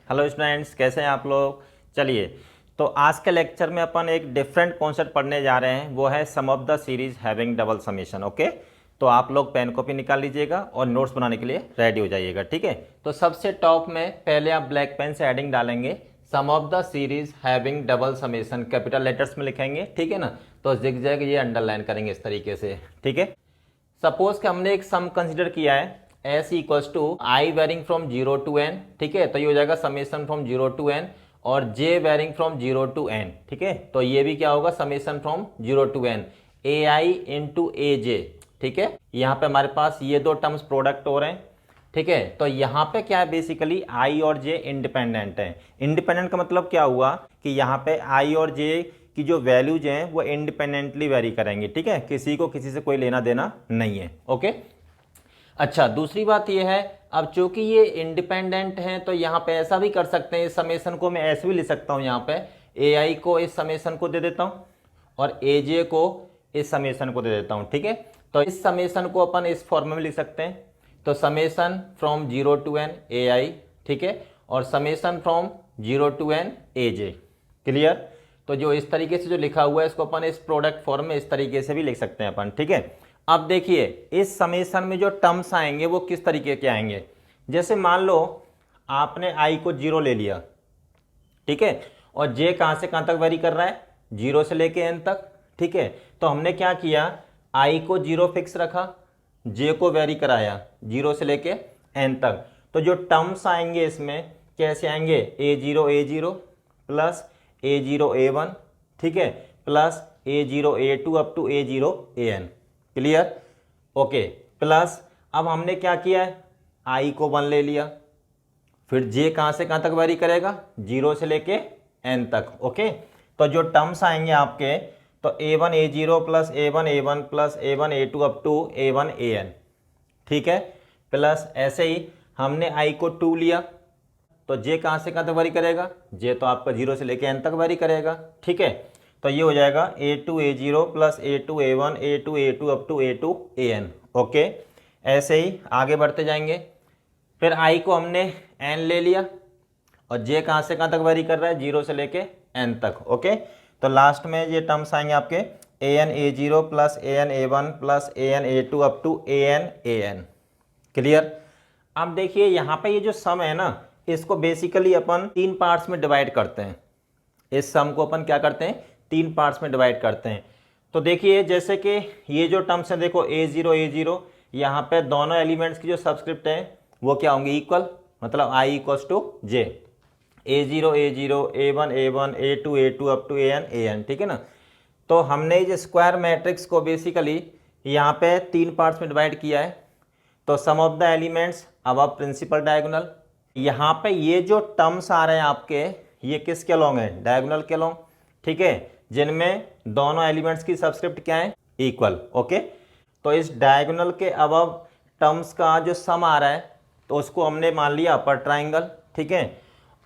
Hello students, कैसे हैं आप लोग। चलिए, तो आज के लेक्चर में अपन एक डिफरेंट कॉन्सेप्ट पढ़ने जा रहे हैं, वो है sum of the series having double summation. Okay, तो आप लोग पेन कॉपी निकाल लीजिएगा और नोट्स बनाने के लिए रेडी हो जाइएगा। ठीक है, तो सबसे टॉप में पहले आप ब्लैक पेन से हेडिंग डालेंगे sum of the series having double summation, capital letters में लिखेंगे। ठीक है ना, तो जिगजैग ये अंडरलाइन करेंगे इस तरीके से। ठीक है, सपोज कि हमने एक सम कंसिडर किया है S equals to I varying from zero to n. ठीक है, तो ये हो जाएगा summation from zero to n और j varying from zero to n. ठीक है, तो ये भी क्या होगा, summation from zero to n a I into A j. ठीक है, यहाँ पे हमारे पास ये दो टर्म्स प्रोडक्ट हो रहे हैं। ठीक है, तो यहाँ पे क्या है, बेसिकली आई और जे इंडिपेंडेंट है। इंडिपेंडेंट का मतलब क्या हुआ कि यहाँ पे आई और जे की जो वैल्यूज हैं वो इंडिपेंडेंटली वेरी करेंगे। ठीक है, किसी को किसी से कोई लेना देना नहीं है। ओके, अच्छा, दूसरी बात ये है, अब चूंकि ये इंडिपेंडेंट हैं तो यहाँ पे ऐसा भी कर सकते हैं, इस समेशन को मैं ऐसे भी लिख सकता हूँ, यहाँ पे ए आई को इस समेशन को दे देता हूँ और ए जे को इस समेशन को दे देता हूँ। ठीक है, तो इस समेशन को अपन इस फॉर्म में लिख सकते हैं, तो summation from zero to n a i. ठीक है, और summation from zero to n a j. Clear, तो जो इस तरीके से जो लिखा हुआ है इसको अपन इस प्रोडक्ट फॉर्म में इस तरीके से भी लिख सकते हैं अपन। ठीक है, अब देखिए इस समेशन में जो टर्म्स आएंगे वो किस तरीके के आएंगे। जैसे मान लो आपने आई को जीरो ले लिया, ठीक है, और जे कहां से कहां तक वेरी कर रहा है, जीरो से लेके एन तक। ठीक है, तो हमने क्या किया, आई को जीरो फिक्स रखा, जे को वेरी कराया जीरो से लेके एन तक। तो जो टर्म्स आएंगे इसमें कैसे आएंगे, A zero plus A zero A one, ठीक है, plus A zero A two up to A zero A N. Clear, okay, plus अब हमने क्या किया है, आई को वन ले लिया, फिर जे कहां से कहां तक वेरी करेगा, जीरो से लेके एन तक। ओके, तो जो टर्म्स आएंगे आपके, तो a one a zero plus a one plus a one a two up to a one a n. ठीक है, प्लस ऐसे ही हमने आई को टू लिया, तो जे कहां से कहां तक वेरी करेगा, जे तो आपका जीरो से लेके एन तक वेरी करेगा। ठीक है, तो ये हो जाएगा a two A zero plus a two a one a two up to a n. Okay, ऐसे ही आगे बढ़ते जाएंगे, फिर आई को हमने एन ले लिया और जे कहां से कहां तक वेरी कर रहा है, जीरो से लेके एन तक। ओके, तो लास्ट में ये टर्म्स आएंगे आपके a n a zero plus a n a one plus a n a two up to a N. Clear, अब देखिए यहाँ पे ये जो सम है ना, इसको बेसिकली अपन तीन पार्ट्स में डिवाइड करते हैं। इस सम को अपन क्या करते हैं, तीन पार्ट्स में डिवाइड करते हैं। तो देखिए जैसे कि ये जो टर्म्स है, देखो ए जीरो, यहाँ पे दोनों एलिमेंट्स की जो सब्सक्रिप्ट है वो क्या होंगे, इक्वल, मतलब i equals to j, a zero A one a two up to a n. ठीक है ना, तो हमने इस स्क्वायर मैट्रिक्स को बेसिकली यहाँ पे तीन पार्ट्स में डिवाइड किया है। तो सम ऑफ द एलिमेंट्स अब प्रिंसिपल डायगोनल, यहाँ पे ये जो टर्म्स आ रहे हैं आपके, ये किसके अलोंग है, डायगोनल के अलोंग। ठीक है, जिनमें दोनों एलिमेंट्स की सब्सक्रिप्ट क्या है, इक्वल। ओके, तो इस डायगोनल के अबव टर्म्स का जो सम आ रहा है तो उसको हमने मान लिया अपर ट्राइंगल। ठीक है,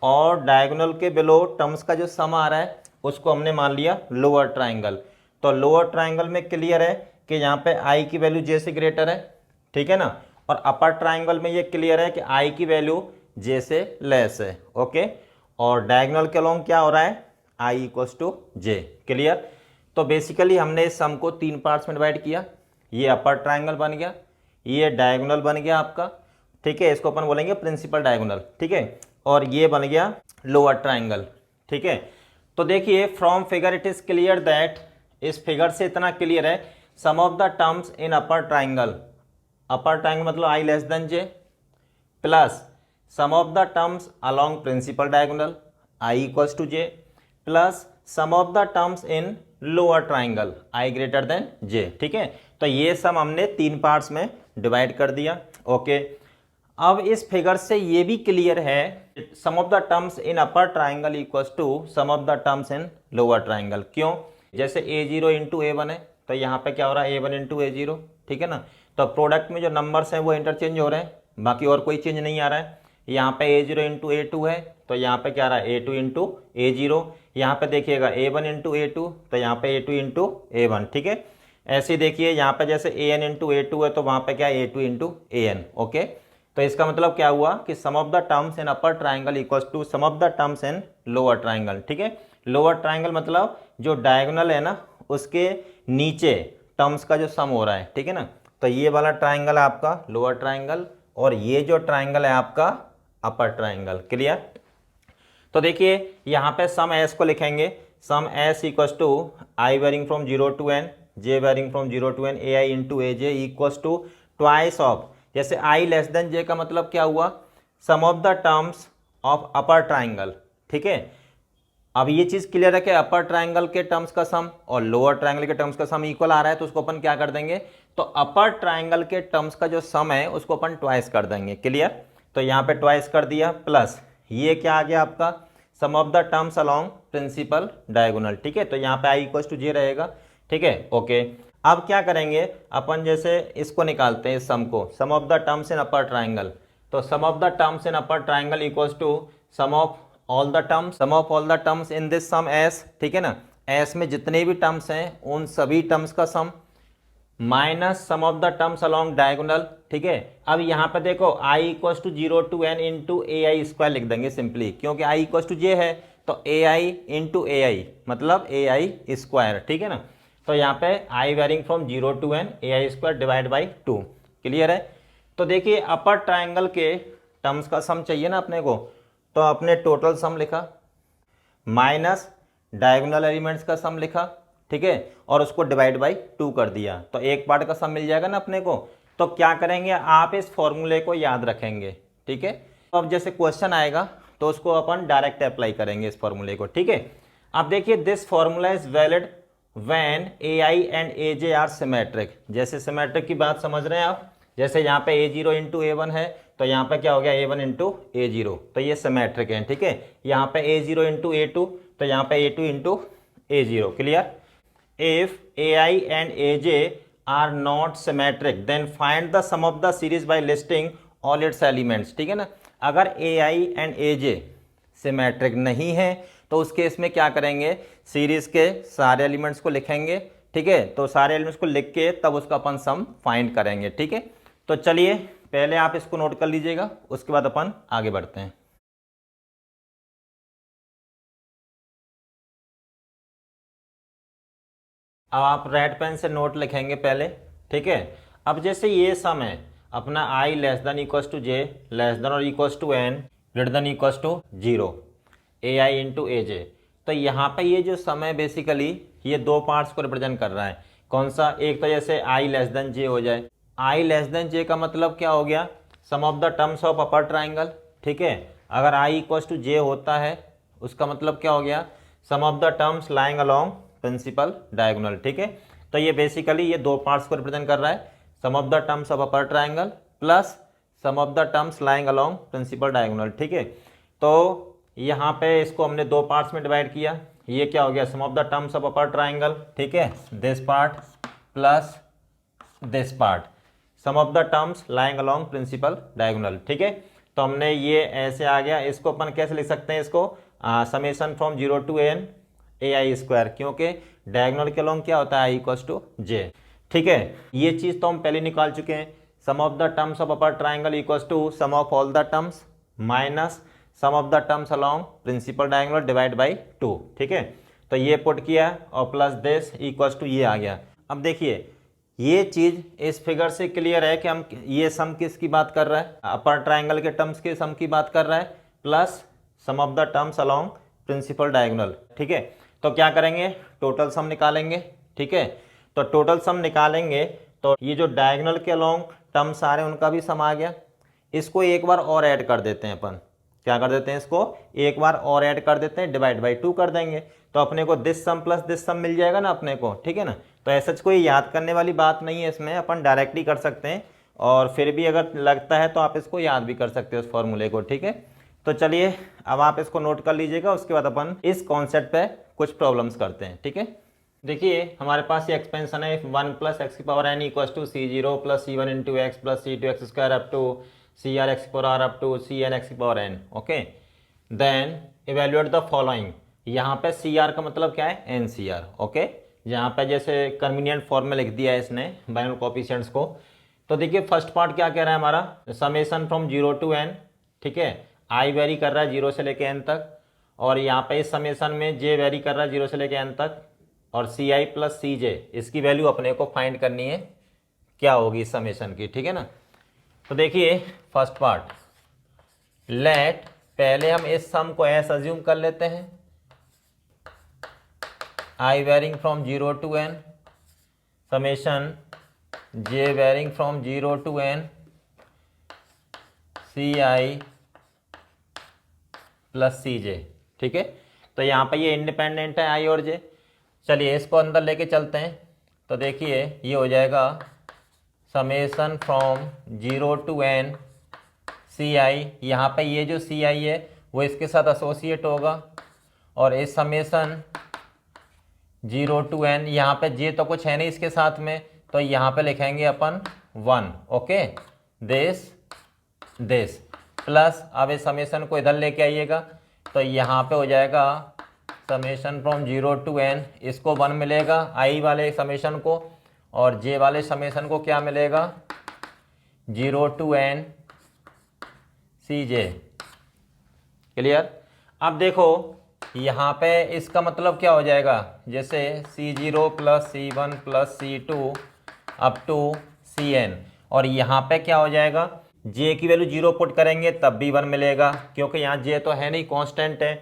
और डायगोनल के बिलो टर्म्स का जो सम आ रहा है उसको हमने मान लिया लोअर ट्राइंगल। तो लोअर ट्राइंगल में क्लियर है कि यहाँ पे आई की वैल्यू जे से ग्रेटर है। ठीक है ना, और अपर ट्राइंगल में ये क्लियर है कि आई की वैल्यू जे से लेस है। ओके, और डायगोनल के अलोंग क्या हो रहा है, आई इक्वल्स टू जे। क्लियर, तो बेसिकली हमने इस सम को तीन पार्ट्स में डिवाइड किया, ये अपर ट्राइंगल बन गया, ये डायगोनल बन गया आपका। ठीक है, इसको अपन बोलेंगे प्रिंसिपल डायगोनल। ठीक है, और ये बन गया लोअर ट्राइंगल। ठीक है, तो देखिए from figure it is clear that, इस फिगर से इतना क्लियर है, sum of the terms in upper triangle, upper triangle मतलब i less than j, plus sum of the terms along principal diagonal i equals to j, plus sum of the terms in lower triangle i greater than j. ठीक है, तो ये सम हमने तीन parts में divide कर दिया। ओके, अब इस फिगर से ये भी क्लियर है, sum of the terms in upper triangle equals to sum of the terms in lower triangle. क्यों, जैसे a zero into A one है, तो यहाँ पे क्या हो रहा है, a one into A zero. ठीक है ना, तो प्रोडक्ट में जो नंबर्स हैं वो इंटरचेंज हो रहे हैं, बाकी और कोई चेंज नहीं आ रहा है। यहाँ पे A zero into A to है, तो यहाँ पे क्या आ रहा है, ए टू इंटू ए जीरो। यहाँ पे देखिएगा ए वन इंटू ए टू, तो यहाँ पे A two into A one. ठीक है, ऐसे ही देखिए यहाँ पे जैसे A N into A to है, तो वहाँ पे क्या है, ए टू इंटू ए एन। ओके, तो इसका मतलब क्या हुआ कि सम of the terms in upper triangle equals to sum of the terms in lower triangle. ठीक है, लोअर ट्राइंगल मतलब जो डायगोनल है ना उसके नीचे टर्म्स का जो सम हो रहा है। ठीक है ना, तो ये वाला ट्राइंगल है आपका लोअर ट्राइंगल और ये जो ट्राइंगल है आपका अपर ट्राइंगल। क्लियर? तो देखिए यहाँ पे सम एस को लिखेंगे, sum S equals to I varying from 0 to n, J varying from 0 to n, A I into A J equals to twice of, जैसे आई लेस देन जे का मतलब क्या हुआ, sum of the terms of upper triangle. ठीक है, अब ये चीज क्लियर है कि अपर ट्राइंगल के टर्म्स का सम और लोअर ट्राइंगल के टर्म्स का सम इक्वल आ रहा है, तो उसको अपन क्या कर देंगे, तो अपर ट्राइंगल के टर्म्स का जो सम है उसको अपन ट्वाइस कर देंगे। क्लियर? तो यहाँ पे ट्वाइस कर दिया, प्लस ये क्या आ गया आपका sum of the terms along principal diagonal. ठीक है, तो यहाँ पे आई इक्वल टू जे रहेगा। ठीक है, ओके। अब क्या करेंगे अपन, जैसे इसको निकालते हैं इस सम को, sum of the terms in upper triangle, तो sum of the terms in upper triangle equals to sum of all the terms, sum of all the terms in this sum S. ठीक है ना, S में जितने भी terms हैं उन सभी टर्म्स का sum minus sum of the terms along diagonal. ठीक है, अब यहाँ पे देखो i equals to 0 to n into A I square लिख देंगे सिंपली, क्योंकि i इक्वल्स टू जे है तो ए आई इंटू ए आई मतलब ए आई स्क्वायर। ठीक है ना, तो यहाँ पे i varying from 0 to n A I square divide by 2। Clear है? तो देखिए अपर ट्राइंगल के टर्म्स का सम चाहिए ना अपने को, तो अपने टोटल सम लिखा माइनस डायगोनल एलिमेंट्स का सम लिखा। ठीक है, और उसको डिवाइड बाई 2 कर दिया, तो एक पार्ट का सम मिल जाएगा ना अपने को। तो क्या करेंगे, आप इस फॉर्मूले को याद रखेंगे। ठीक है, तो अब जैसे क्वेश्चन आएगा तो उसको अपन डायरेक्ट अप्लाई करेंगे इस फॉर्मूले को। ठीक है, अब देखिए this formula is valid when A I and A J are symmetric. जैसे सिमेट्रिक की बात समझ रहे हैं आप, जैसे यहाँ पे A zero into A one है तो यहाँ पे क्या हो गया A one into A zero, तो ये सिमेट्रिक है। ठीक है, यहाँ पे A zero into A two तो यहाँ पे A two into A zero. Clear? If ai and aj are not symmetric then find the sum of the series by listing all its elements। ठीक है ना, अगर ai and aj सिमेट्रिक नहीं है तो उस केस में क्या करेंगे, सीरीज के सारे एलिमेंट्स को लिखेंगे। ठीक है, तो सारे एलिमेंट्स को लिख के तब उसका अपन सम फाइंड करेंगे। ठीक है, तो चलिए पहले आप इसको नोट कर लीजिएगा, उसके बाद अपन आगे बढ़ते हैं। अब आप रेड पेन से नोट लिखेंगे पहले। ठीक है, अब जैसे ये सम है अपना i less than equals to J less than और equals to n greater than equals to 0 A I into A J, तो यहाँ पे ये जो सम है बेसिकली ये दो पार्ट्स को रिप्रेजेंट कर रहा है। कौन सा, एक तो जैसे i लेस देन जे हो जाए, i लेस देन जे का मतलब क्या हो गया, sum of the terms of upper triangle. ठीक है, अगर i इक्वल्स टू जे होता है उसका मतलब क्या हो गया, sum of the terms lying along principal diagonal. ठीक है, तो ये बेसिकली ये दो पार्ट्स को रिप्रेजेंट कर रहा है, sum of the terms of upper triangle plus sum of the terms lying along principal diagonal. ठीक है, तो यहाँ पे इसको हमने दो पार्ट्स में डिवाइड किया, ये क्या हो गया, sum of the terms of upper triangle. ठीक है, this part plus this part, sum of the terms lying along principal diagonal. ठीक है, तो हमने ये ऐसे आ गया, इसको अपन कैसे लिख सकते हैं, इसको summation from 0 to n A I square, क्योंकि डायगोनल के अलोंग क्या होता है आई इक्वल्स टू जे। ठीक है, ये चीज तो हम पहले निकाल चुके हैं, sum of the terms of upper triangle equals to sum of all the terms minus sum of the terms along principal diagonal divide by 2। ठीक है, तो ये पुट किया और प्लस दिस इक्वल्स टू ये आ गया। अब देखिए ये चीज इस फिगर से क्लियर है कि हम ये सम किसकी बात कर रहा है, अपर ट्राइंगल के टर्म्स के सम की बात कर रहा है plus sum of the terms along principal diagonal. ठीक है, तो क्या करेंगे, टोटल सम निकालेंगे। ठीक है, तो टोटल सम निकालेंगे तो ये जो डायगोनल के अलोंग टर्म्स आ रहे हैं उनका भी सम आ गया, इसको एक बार और ऐड कर देते हैं अपन, क्या कर देते हैं, इसको एक बार और ऐड कर देते हैं, डिवाइड बाई 2 कर देंगे, तो अपने को दिस सम प्लस दिस सम मिल जाएगा ना अपने को। ठीक है ना, तो ऐसा कोई याद करने वाली बात नहीं है इसमें, अपन डायरेक्टली कर सकते हैं, और फिर भी अगर लगता है तो आप इसको याद भी कर सकते हो उस फॉर्मूले को। ठीक है, तो चलिए अब आप इसको नोट कर लीजिएगा, उसके बाद अपन इस कॉन्सेप्ट पे कुछ प्रॉब्लम्स करते हैं। ठीक है, देखिए हमारे पास ये एक्सपेंशन है 1 प्लस एक्स की power N equals to C zero plus C one into X plus C two X square up to C R X की power R up to C N X की power N. Okay, then evaluate the following, यहाँ पे C R का मतलब क्या है, N C R. Okay, यहाँ पे जैसे कन्वीनियंट फॉर्म में लिख दिया है इसने बाइनोमियल कोएफिशिएंट्स को, तो देखिए फर्स्ट पार्ट क्या कह रहा है हमारा, समेशन फ्रॉम 0 टू n, ठीक है, आई वेरी कर रहा है 0 से लेके n तक, और यहाँ पे इस समेशन में j वेरी कर रहा है 0 से लेके n तक, और सी आई प्लस सी जे, इसकी वैल्यू अपने को फाइंड करनी है क्या होगी इस समेशन की, ठीक है ना। तो देखिए फर्स्ट पार्ट, लेट, पहले हम इस सम को ऐसे अज्यूम कर लेते हैं, I varying from 0 to n, summation j varying from 0 to n, C I plus C J, ठीक है। तो यहाँ पे ये इंडिपेंडेंट है आई और जे, चलिए इसको अंदर लेके चलते हैं। तो देखिए ये हो जाएगा summation from 0 to n C I, यहाँ पे ये जो सी आई है वो इसके साथ एसोसिएट होगा, और इस समेशन 0 टू n, यहाँ पे जे तो कुछ है नहीं इसके साथ में, तो यहाँ पे लिखेंगे अपन 1, ओके, दिस प्लस, अब इस समेशन को इधर लेके आइएगा, तो यहाँ पे हो जाएगा समेशन फ्रॉम 0 टू n, इसको 1 मिलेगा आई वाले समेशन को, और जे वाले समेशन को क्या मिलेगा 0 to n C J, clear. अब देखो यहाँ पे इसका मतलब क्या हो जाएगा, जैसे C0 plus C1 plus C2 up to Cn, और यहाँ पे क्या हो जाएगा, j की वैल्यू 0 पुट करेंगे तब भी 1 मिलेगा, क्योंकि यहाँ j तो है नहीं, कांस्टेंट है,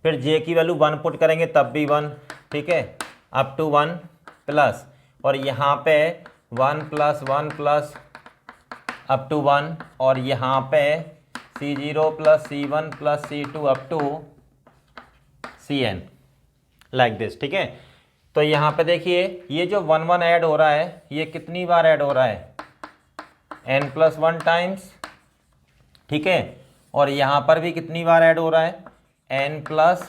फिर j की वैल्यू 1 पुट करेंगे तब भी 1, ठीक है, अप टू 1 प्लस, और यहाँ पे 1 प्लस 1 प्लस अप टू 1, और यहाँ पे C0 plus C1 plus C2 up to Cn, like this, ठीक है। तो यहाँ पे देखिए ये जो 1 1 ऐड हो रहा है ये कितनी बार ऐड हो रहा है, n प्लस 1 टाइम्स, ठीक है, और यहाँ पर भी कितनी बार ऐड हो रहा है, n प्लस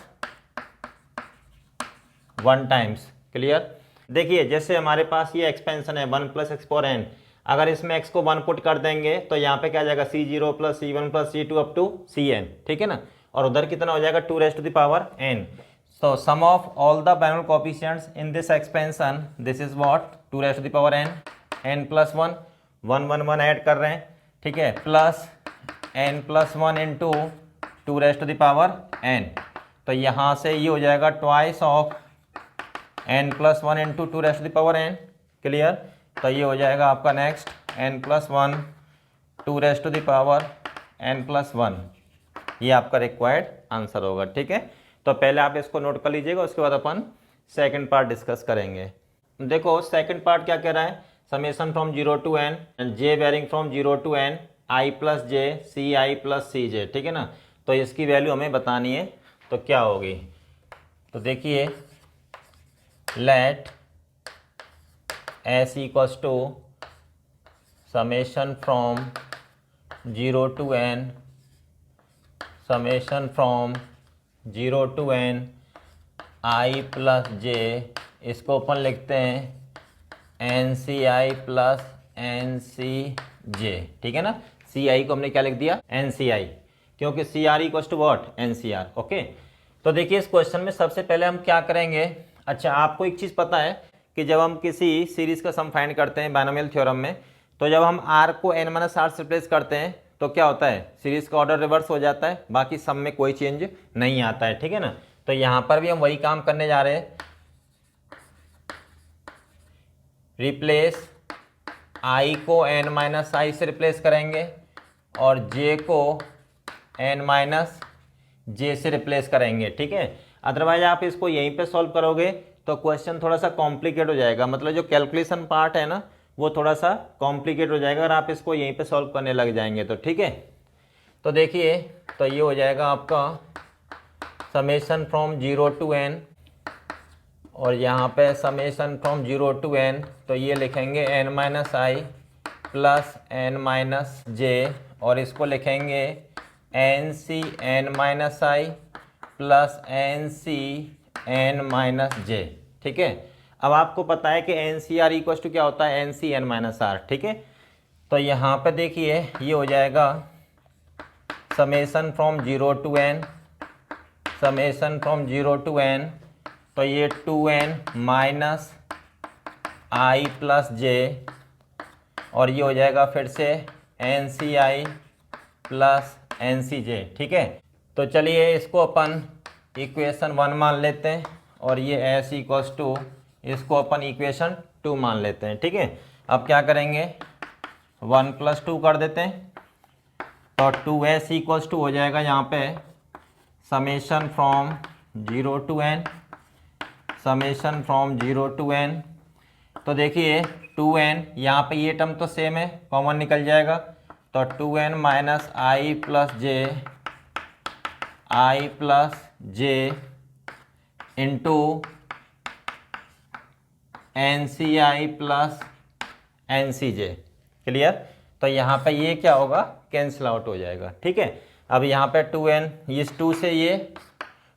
1 टाइम्स, क्लियर। देखिए जैसे हमारे पास ये एक्सपेंशन है 1 प्लस एक्स पावर n, अगर इसमें x को 1 पुट कर देंगे तो यहाँ पे क्या आ जाएगा C0 plus C1 plus C2 up to Cn, ठीक है ना, और उधर कितना हो जाएगा 2 raise to the power n। So sum of all the binomial coefficients in this expansion, this is what 2 raise to the power n plus 1, 1 1 1 add कर रहे हैं, ठीक है, plus n plus 1 into 2 raise to the power n, तो यहाँ से ये हो जाएगा twice of n plus 1 into 2 raise to the power n, clear. तो ये हो जाएगा आपका next n plus 1 2 raise to the power n plus 1, ये आपका रिक्वायर्ड आंसर होगा, ठीक है। तो पहले आप इसको नोट कर लीजिएगा, उसके बाद अपन सेकंड पार्ट डिस्कस करेंगे। देखो सेकंड पार्ट क्या कह रहा है, summation from 0 to n j varying from 0 to n i plus J C I plus C J, ठीक है ना। तो इसकी वैल्यू हमें बतानी है, तो क्या होगी, तो देखिए let s equals to summation from 0 to n, summation from 0 to n i plus J, इसको अपन लिखते हैं N C I plus N C J, ठीक है ना। सी आई को हमने क्या लिख दिया एन सी आई, क्योंकि C R equals to what N C R, okay. तो देखिए इस क्वेश्चन में सबसे पहले हम क्या करेंगे, अच्छा आपको एक चीज़ पता है कि जब हम किसी सीरीज़ का सम फाइंड करते हैं बाइनोमियल थ्योरम में, तो जब हम r को n माइनस r से रिप्लेस करते हैं तो क्या होता है, सीरीज़ का ऑर्डर रिवर्स हो जाता है, बाकी सम में कोई चेंज नहीं आता है, ठीक है ना। तो यहाँ पर भी हम वही काम करने जा रहे हैं, रिप्लेस i को n माइनस आई से रिप्लेस करेंगे और j को n माइनस जे से रिप्लेस करेंगे, ठीक है। अदरवाइज आप इसको यहीं पे सॉल्व करोगे तो क्वेश्चन थोड़ा सा कॉम्प्लिकेट हो जाएगा, मतलब जो कैलकुलेशन पार्ट है ना वो थोड़ा सा कॉम्प्लिकेट हो जाएगा अगर आप इसको यहीं पे सॉल्व करने लग जाएंगे तो, ठीक है। तो देखिए तो ये हो जाएगा आपका समेशन फ्रॉम 0 टू n, और यहाँ पे समेशन फ्रॉम 0 टू n, तो ये लिखेंगे n minus I plus n minus J, और इसको लिखेंगे N C N minus I plus N C N minus J, ठीक है। अब आपको पता है कि N C R equal to क्या होता है N C N minus R, ठीक है। तो यहाँ पे देखिए ये हो जाएगा summation from 0 to n, summation from 0 to n, तो ये 2n माइनस आई प्लस जे, और ये हो जाएगा फिर से N C I plus N C J. ठीक है, तो चलिए इसको अपन इक्वेशन 1 मान लेते हैं और ये एस इक्वल्स टू इसको अपन इक्वेशन 2 मान लेते हैं। ठीक है, अब क्या करेंगे 1 + 2 कर देते हैं, तो 2s इक्वल्स टू हो जाएगा यहाँ पे summation from 0 to n, summation from 0 to n। तो देखिए 2n यहाँ पे ये टर्म तो सेम है, कॉमन निकल जाएगा, तो 2n minus I plus J into N C I plus N C J. Clear, तो यहाँ पे ये क्या होगा कैंसिल आउट हो जाएगा। ठीक है, अब यहाँ पे 2n इस 2 से ये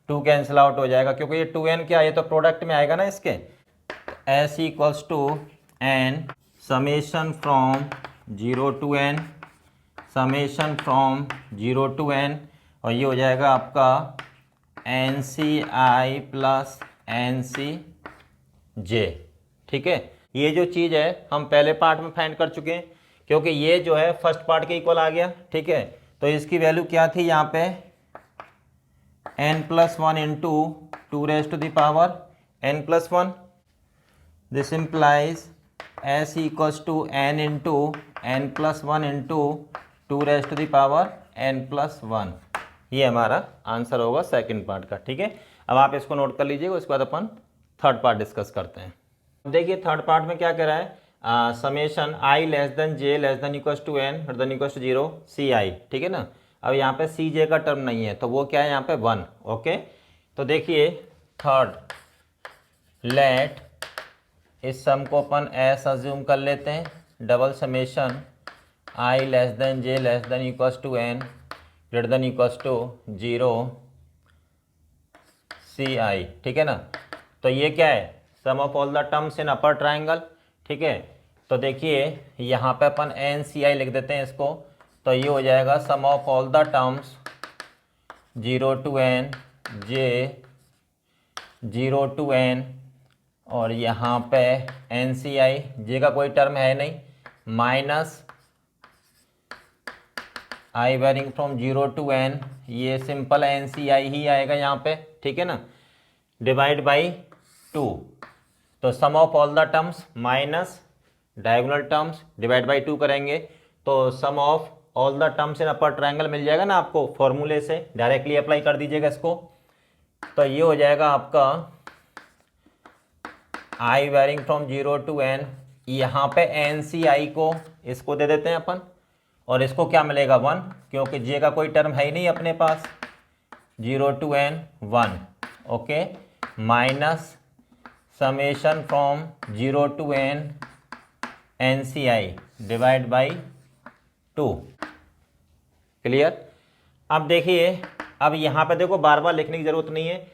2 कैंसिल आउट हो जाएगा, क्योंकि ये 2n क्या, ये तो प्रोडक्ट में आएगा ना इसके। s equals to n summation from 0 to n, summation from 0 to n, और ये हो जाएगा आपका N C I plus N C J. ठीक है, ये जो चीज़ है हम पहले पार्ट में फाइंड कर चुके हैं, क्योंकि ये जो है फर्स्ट पार्ट के इक्वल आ गया। ठीक है, तो इसकी वैल्यू क्या थी यहाँ पे n+1 into 2⁻⁴ n+1, this implies s equals to n into n+1 into 2⁻n+1। ये हमारा आंसर होगा सेकंड पार्ट का। ठीक है, अब आप इसको नोट कर लीजिएगा, उसके बाद अपन थर्ड पार्ट डिस्कस करते हैं। देखिए थर्ड पार्ट में क्या कह रहा है, summation I less than J less than equals to N greater than equals to 0 C I. ठीक है ना, अब यहाँ पे सी जे का टर्म नहीं है, तो वो क्या है यहाँ पे 1। ओके, तो देखिए थर्ड, लेट इस सम को अपन एस अज्यूम कर लेते हैं, double summation I less than J less than equals to N greater than equals to 0 C I. ठीक है ना, तो ये क्या है sum of all the terms in upper triangle. ठीक है, तो देखिए यहाँ पे अपन एन सी आई लिख देते हैं इसको, तो ये हो जाएगा sum of all the terms 0 to n J 0 to n, और यहाँ पे एन सी आई जे का कोई टर्म है नहीं, minus I varying from 0 to n, ये सिंपल एन सी आई ही आएगा यहाँ पे। ठीक है ना, डिवाइड बाई 2, तो sum of all the terms minus diagonal terms divide by 2 करेंगे, तो sum of all the terms in upper triangle मिल जाएगा ना आपको, फॉर्मूले से डायरेक्टली अप्लाई कर दीजिएगा इसको। तो ये हो जाएगा आपका आई वेरिंग फ्रॉम 0 to n, यहाँ पे एन सी आई को इसको दे देते हैं अपन, और इसको क्या मिलेगा 1, क्योंकि जे का कोई टर्म है ही नहीं अपने पास, 0 to n 1। Okay, minus summation from 0 to n N C I divide by 2। Clear, अब देखिए, अब यहाँ पे देखो बार बार लिखने की जरूरत नहीं है,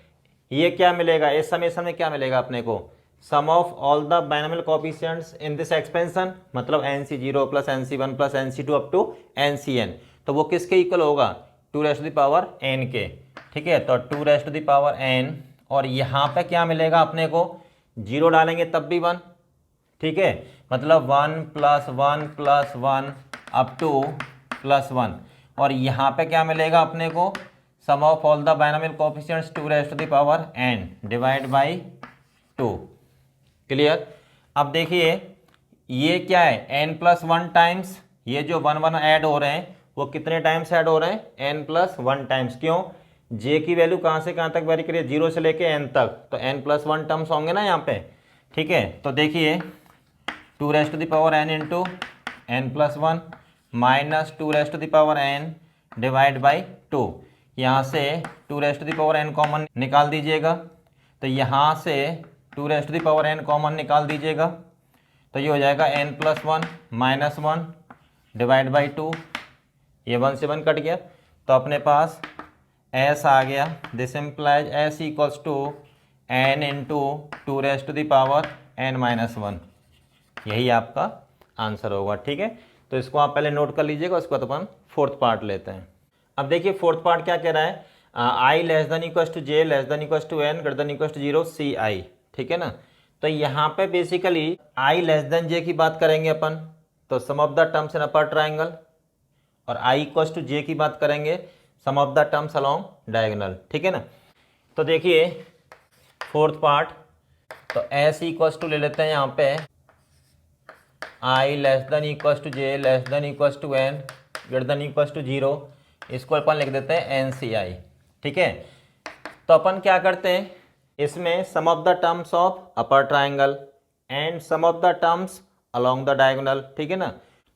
ये क्या मिलेगा इस समेशन में, क्या मिलेगा अपने को sum of all the binomial coefficients in this expansion, मतलब NC0 plus NC1 plus NC2 up to NCn, तो वो किसके इक्वल होगा 2⁻n के। ठीक है, तो 2⁻n, और यहाँ पे क्या मिलेगा अपने को 0 डालेंगे तब भी 1। ठीक है, मतलब 1 + 1 + 1 अप टू +1, और यहाँ पे क्या मिलेगा अपने को sum of all the binomial coefficients 2⁻n divide by 2। Clear, अब देखिए ये क्या है n+1 टाइम्स, ये जो 1 1 ऐड हो रहे हैं वो कितने टाइम्स ऐड हो रहे हैं n+1 टाइम्स। क्यों, j की वैल्यू कहाँ से कहाँ तक वेरी करिए 0 से लेके n तक, तो n+1 टर्म्स होंगे ना यहाँ पे। ठीक है, तो देखिए 2⁻n into n+1 minus 2⁻n divide by 2, यहाँ से 2⁻n कॉमन निकाल दीजिएगा, तो यहाँ से 2⁻n कॉमन निकाल दीजिएगा, तो ये हो जाएगा n+1 माइनस 1 डिवाइड बाई 2, ये 1 से 1 कट गया, तो अपने पास s आ गया, this implies s equals to n into 2⁻n minus 1, यही आपका आंसर होगा। ठीक है, तो इसको आप पहले नोट कर लीजिएगा, उसके बाद अपन फोर्थ पार्ट लेते हैं। अब देखिए फोर्थ पार्ट क्या कह रहा है, I less than equals to J less than equals to N greater than equals to 0 C I. ठीक है ना, तो यहाँ पे basically I less than J की बात करेंगे अपन। तो sum of the terms in upper triangle, और आई इक्वल्स टू जे की बात करेंगे sum of the terms along diagonal, ठीक है ना। तो देखिए फोर्थ पार्ट, तो एस इक्वल्स टू ले लेते हैं यहाँ पे I less than equals to J less than equals to N greater than equals to 0, इसको अपन लिख देते हैं एन सी आई, ठीक है। तो अपन क्या करते हैं, इसमें sum of the terms of upper triangle and sum of the terms along the diagonal, ठीक है ना।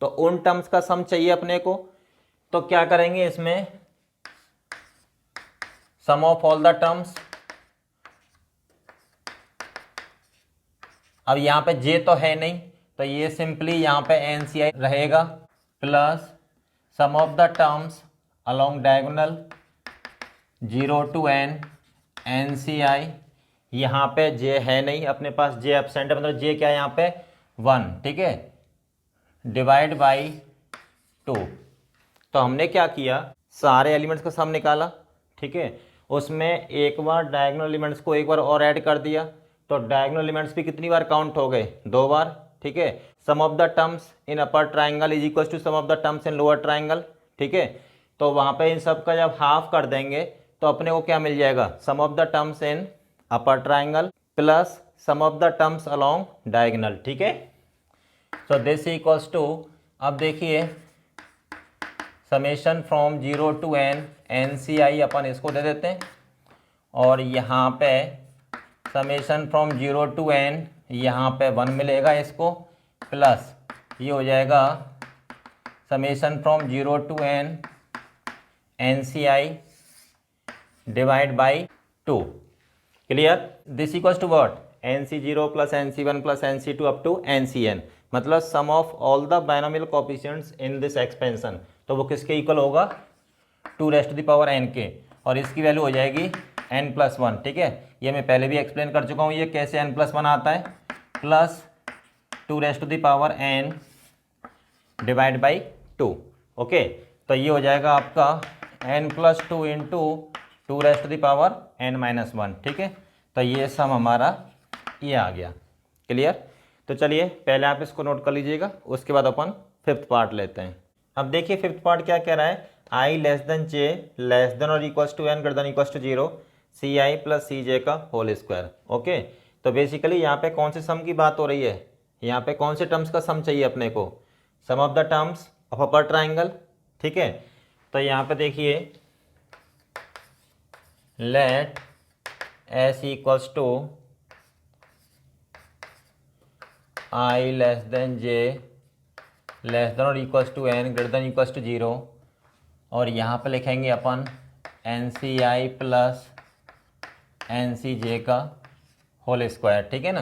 तो उन टर्म्स का सम चाहिए अपने को, तो क्या करेंगे इसमें sum of all the terms, अब यहाँ पे जे तो है नहीं तो ये सिंपली यहाँ पे एन सी आई रहेगा plus sum of the terms along diagonal 0 to n N C I, यहाँ पे जे है नहीं अपने पास, जे एब्सेंट है, मतलब जे क्या है यहाँ पे 1, ठीक है, डिवाइड बाई 2। तो हमने क्या किया, सारे एलिमेंट्स का सम निकाला, ठीक है, उसमें एक बार डायगोनल एलिमेंट्स को एक बार और ऐड कर दिया, तो डायगोनल एलिमेंट्स भी कितनी बार काउंट हो गए, 2 बार, ठीक है। Sum of the terms in upper triangle is equal to sum of the terms in lower triangle, ठीक है। तो वहाँ पे इन सब का जब हाफ कर देंगे तो अपने को क्या मिल जाएगा, sum of the terms in upper triangle plus sum of the terms along diagonal, ठीक है। सो दिस इक्वल्स टू, अब देखिए summation from 0 to n N C I अपन इसको दे देते हैं, और यहाँ पे समेशन फ्रॉम 0 to n यहाँ पे 1 मिलेगा इसको, प्लस ये हो जाएगा summation from 0 to n N C I divide by 2, clear. This equals to what, N C 0 plus N C 1 plus N C 2 up to N C N, मतलब sum of all the binomial coefficients in this expansion, तो वो किसके equal होगा 2 raise to the power n के, और इसकी value हो जाएगी n+1, ठीक है। ये मैं पहले भी एक्सप्लेन कर चुका हूँ ये कैसे n+1 आता है, plus 2 raise to the power n divide by 2, okay. तो ये हो जाएगा आपका n+2 into 2 raise to the power n-1, ठीक है। तो ये सम हमारा ये आ गया, क्लियर। तो चलिए पहले आप इसको नोट कर लीजिएगा, उसके बाद अपन फिफ्थ पार्ट लेते हैं। अब देखिए फिफ्थ पार्ट क्या कह रहा है, I less than J less than और equals to N greater than equals to 0 C I plus C J का होल स्क्वायर, ओके। तो बेसिकली यहाँ पे कौन से सम की बात हो रही है, यहाँ पे कौन से टर्म्स का सम चाहिए अपने को, sum of the terms of upper triangle, ठीक है। तो यहाँ पे देखिए let S equals to I less than J less than और equals to N greater than equals to 0, और यहाँ पे लिखेंगे अपन N C I plus N C J का होल स्क्वायर, ठीक है ना।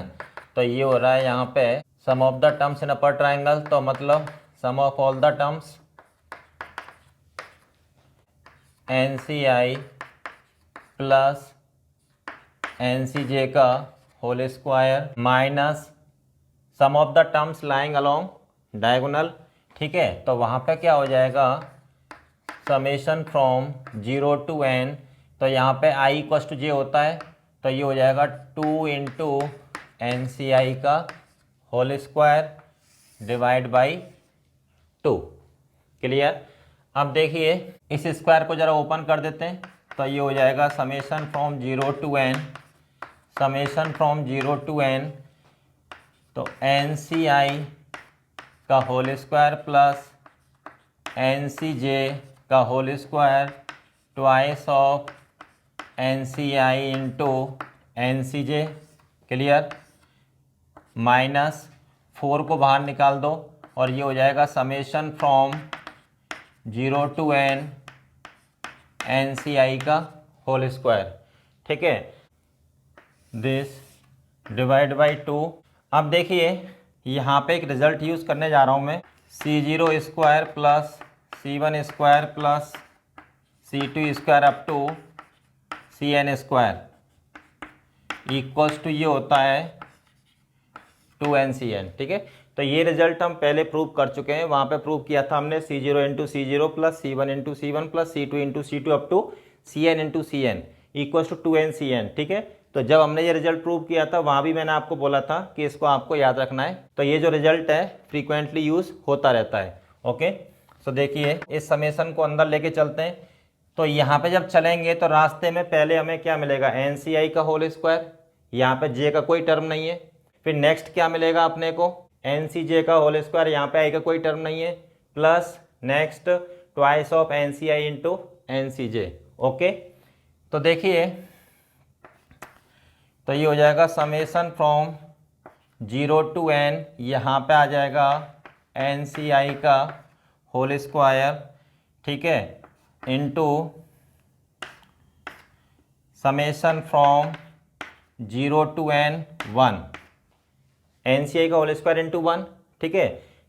तो ये हो रहा है यहाँ पे sum of the terms in upper triangle, तो मतलब sum of all the terms N C I plus N C J का whole square minus sum of the terms lying along diagonal, ठीक है। तो वहाँ पे क्या हो जाएगा समेशन फ्रॉम 0 to n, तो यहाँ पे i इक्वल्स टू जे होता है, तो ये हो जाएगा 2 इंटू एन सी आई का whole square divide by 2, clear. अब देखिए इस स्क्वायर को ज़रा ओपन कर देते हैं, तो ये हो जाएगा summation from 0 to n, summation from 0 to n, तो एन सी आई का whole square plus N C J का whole square twice of N C I into N C J, clear, minus 4 को बाहर निकाल दो, और ये हो जाएगा summation from 0 to n N C I का होल स्क्वायर, ठीक है, दिस डिवाइड बाई 2। अब देखिए यहाँ पे एक रिजल्ट यूज़ करने जा रहा हूँ मैं, C0 square plus C1 square plus C2 square up to Cn square equals to ये होता है 2nCn, ठीक है। तो ये रिजल्ट हम पहले प्रूव कर चुके हैं, वहाँ पे प्रूव किया था हमने C0 into C0 plus C1 into C1 plus C2 into C2 up to Cn into Cn equals to 2nCn, ठीक है। तो जब हमने ये रिजल्ट प्रूव किया था वहाँ भी मैंने आपको बोला था कि इसको आपको याद रखना है। तो ये जो रिजल्ट है फ्रीक्वेंटली यूज़ होता रहता है। ओके, सो देखिए इस समेशन को अंदर लेके चलते हैं। तो यहाँ पे जब चलेंगे तो रास्ते में पहले हमें क्या मिलेगा, NCI का होल स्क्वायर, यहाँ पे J का कोई टर्म नहीं है। फिर नेक्स्ट क्या मिलेगा अपने को, NCJ का होल स्क्वायर, यहाँ पे I का कोई टर्म नहीं है, plus next twice of NCI into NCJ। Okay, तो देखिए तो ये हो जाएगा समेशन फ्रॉम 0 टू n, यहाँ पे आ जाएगा NCI का होल स्क्वायर, ठीक है, into summation from 0 to n 1, NCI का होल स्क्वायर इंटू 1, ठीक है।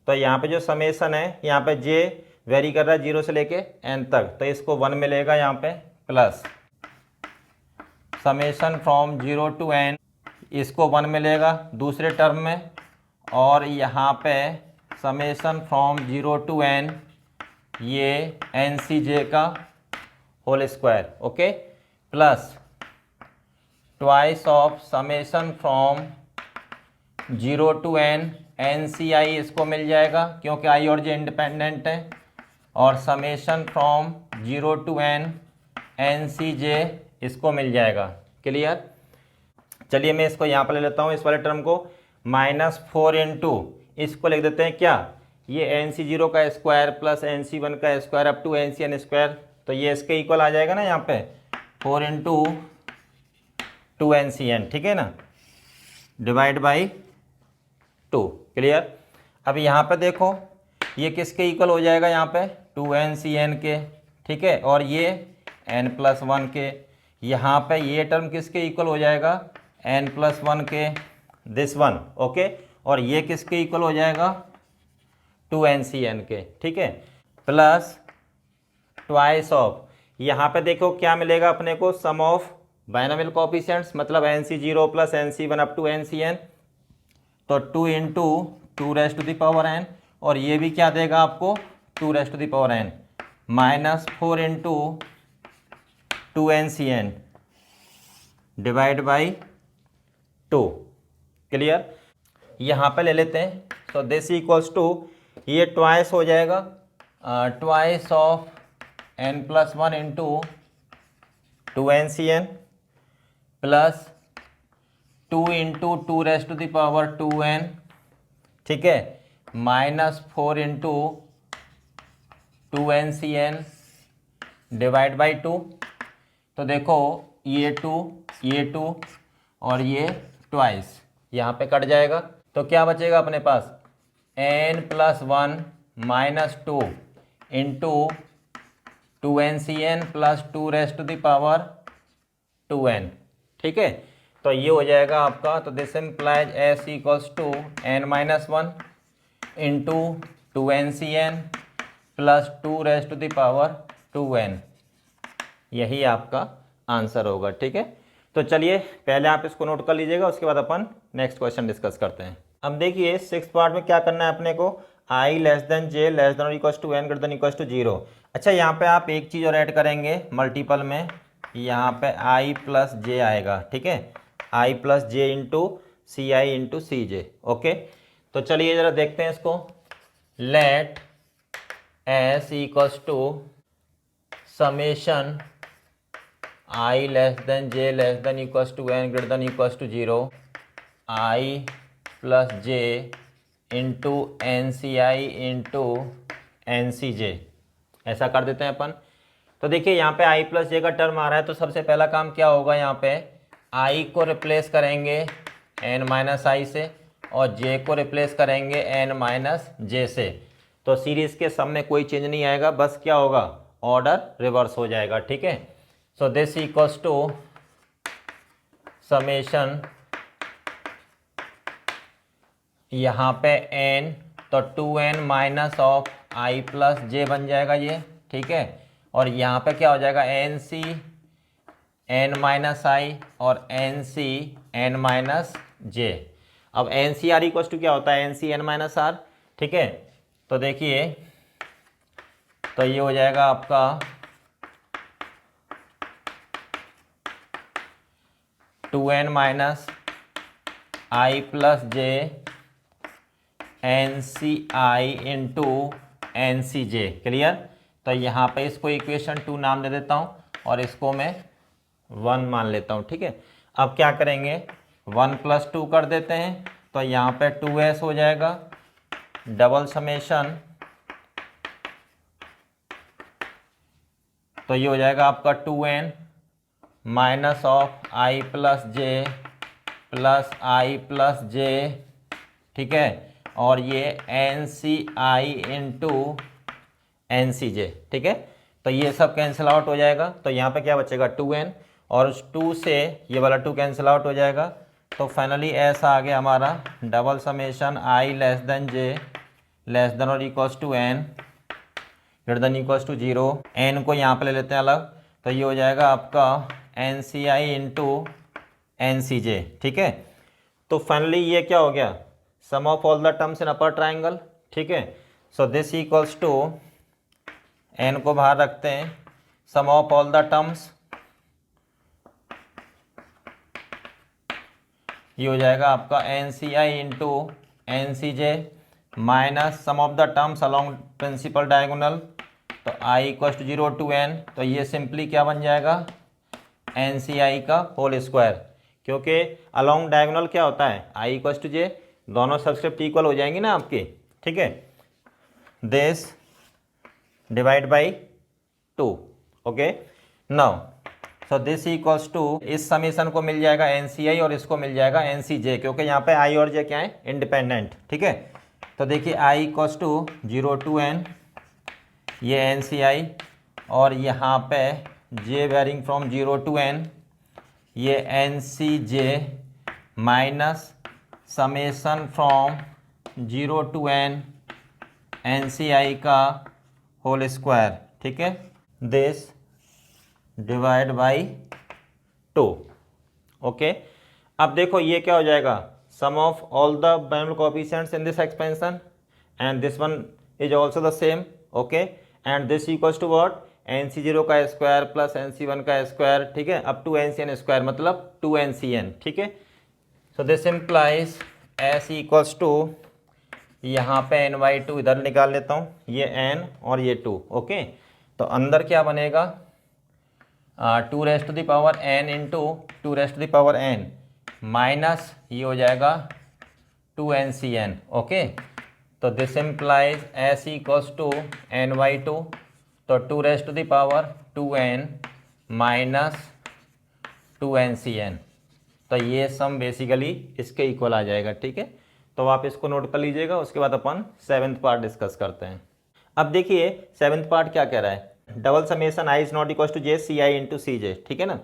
तो यहाँ पे जो समेशन है, यहाँ पे J वेरी कर रहा है 0 से लेके n तक, तो इसको 1 मिलेगा यहाँ पे, plus summation from 0 to n, इसको 1 मिलेगा दूसरे टर्म में, और यहाँ पे समेशन फ्रॉम 0 टू n ये NCJ का whole square, okay, plus twice of summation from 0 to n NCI, इसको मिल जाएगा क्योंकि I और J इंडिपेंडेंट है, और summation from 0 to n NCJ इसको मिल जाएगा। क्लियर, चलिए मैं इसको यहाँ पर ले लेता हूँ, इस वाले टर्म को, -4 इंटू इसको लिख देते हैं क्या, ये NC0 का स्क्वायर प्लस NC1 का square up to NCN square, तो ये इसके इक्वल आ जाएगा ना यहाँ पे, 4 इंटू 2NCN, ठीक है ना, डिवाइड बाई 2। क्लियर, अब यहाँ पे देखो ये किसके इक्वल हो जाएगा, यहाँ पे 2NCN के, ठीक है, और ये n+1 के, यहाँ पे ये टर्म किसके इक्वल हो जाएगा, n+1 के, दिस वन, ओके, और ये किसके इक्वल हो जाएगा 2NCN के, ठीक है, प्लस ट्वाइस ऑफ, यहाँ पे देखो क्या मिलेगा अपने को, सम ऑफ बाइनोमियल कोफिशिएंट्स, मतलब NC0 plus NC1 up to NCN, तो 2 इंटू 2n, और ये भी क्या देगा आपको 2n, -4 into 2NCN divide by 2। Clear, यहाँ पे ले लेते हैं, तो दिस इक्वल्स टू, ये ट्वाइस हो जाएगा, twice of n+1 into 2NCN plus 2 into 2n, ठीक है, -4 इंटू 2NCN डिवाइड बाई 2। तो देखो ये 2 और ये ट्वाइस यहाँ पे कट जाएगा, तो क्या बचेगा अपने पास, n+1 -2 into 2NCN plus 2n, ठीक है। तो ये हो जाएगा आपका, तो this implies S equals to n-1 into 2NCN plus 2n, यही आपका आंसर होगा, ठीक है। तो चलिए पहले आप इसको नोट कर लीजिएगा, उसके बाद अपन नेक्स्ट क्वेश्चन डिस्कस करते हैं। अब देखिए 6th पार्ट में क्या करना है अपने को, I less than J less than और equals to n greater than equals to 0। अच्छा, यहाँ पे आप एक चीज़ और ऐड करेंगे मल्टीपल में, यहाँ पे I प्लस J आएगा, ठीक है, I plus J into CI into CJ। Okay, तो चलिए ज़रा देखते हैं इसको, let S equals to summation I less than J less than equals to n greater than equals to 0, I plus J into NCI into NCJ, ऐसा कर देते हैं अपन। तो देखिए यहाँ पे I प्लस J का टर्म आ रहा है, तो सबसे पहला काम क्या होगा, यहाँ पे I को रिप्लेस करेंगे n-I से और J को रिप्लेस करेंगे n-J से। तो सीरीज के सम में कोई चेंज नहीं आएगा, बस क्या होगा, ऑर्डर रिवर्स हो जाएगा, ठीक है। So this equals to summation, यहाँ पे n, तो 2n minus of I plus J बन जाएगा ये, ठीक है, और यहाँ पे क्या हो जाएगा, NC n-I और NC n-J। अब NCR इक्वल्स टू क्या होता है, NC n-R, ठीक है। तो देखिए, तो ये हो जाएगा आपका 2n minus I plus J N C I into N C J. Clear. तो यहाँ पे इसको इक्वेशन 2 नाम दे देता हूँ और इसको मैं 1 मान लेता हूँ। ठीक है, अब क्या करेंगे, 1 + 2 कर देते हैं, तो यहाँ पे 2s हो जाएगा, डबल समेशन, तो ये हो जाएगा आपका 2n minus of I plus J plus I plus J. ठीक है, और ये N C I into N C J. ठीक है, तो ये सब कैंसिल आउट हो जाएगा, तो यहाँ पे क्या बचेगा 2n, और उस 2 से ये वाला 2 कैंसिल आउट हो जाएगा, तो फाइनली ऐसा आ गया हमारा double summation I less than J less than और equals to N greater than equals to 0। N को यहाँ पे ले लेते हैं अलग, तो ये हो जाएगा आपका N C I into N C J. ठीक है, तो फाइनली ये क्या हो गया, sum of all the terms in upper triangle. ठीक है, so this equals to, N को बाहर रखते हैं, sum of all the terms, ये हो जाएगा आपका N C I into N C J minus sum of the terms along principal diagonal, तो i equal to 0 to n, तो ये सिंपली क्या बन जाएगा एन सी आई का होल स्क्वायर, क्योंकि अलोंग डायगोनल क्या होता है i इक्वल टू j, दोनों सबस्क्रिप्ट इक्वल हो जाएंगी ना आपकी। ठीक है, this divide by 2। Okay, now so this equals to, इस समीशन को मिल जाएगा एन सी आई और इसको मिल जाएगा एन सी जे, क्योंकि यहाँ पे i और j क्या है इंडिपेंडेंट। ठीक है, तो देखिए i equals to 0 to n, ये एन सी आई, और यहाँ पे j varying from 0 to n, ये N C J minus summation from 0 to n N C I का होल स्क्वायर। ठीक है, दिस डिवाइड बाई 2। ओके, अब देखो ये क्या हो जाएगा, sum of all the binomial coefficients in this expansion and this one is also the same. Okay, and this equals to what, N C 0 का स्क्वायर प्लस एन सी 1 का square. ठीक है, up to N C N square मतलब 2 N C N. ठीक है, so this implies S equals to, यहाँ पे N by 2 इधर निकाल लेता हूँ, ये एन और ये 2। ओके, तो अंदर क्या बनेगा, 2 raise to the power n into 2 raise to the power n minus ये हो जाएगा 2 एन सी एन। ओके, तो this implies S equals to N by 2, तो 2 raise to the power 2n minus 2 N C N, तो ये सम basically इसके equal आ जाएगा। ठीक है, तो आप इसको नोट कर लीजिएगा, उसके बाद अपन 7th पार्ट डिस्कस करते हैं। अब देखिए 7th पार्ट क्या कह रहा है, double summation I is not equal to J C I into C J. ठीक है ना,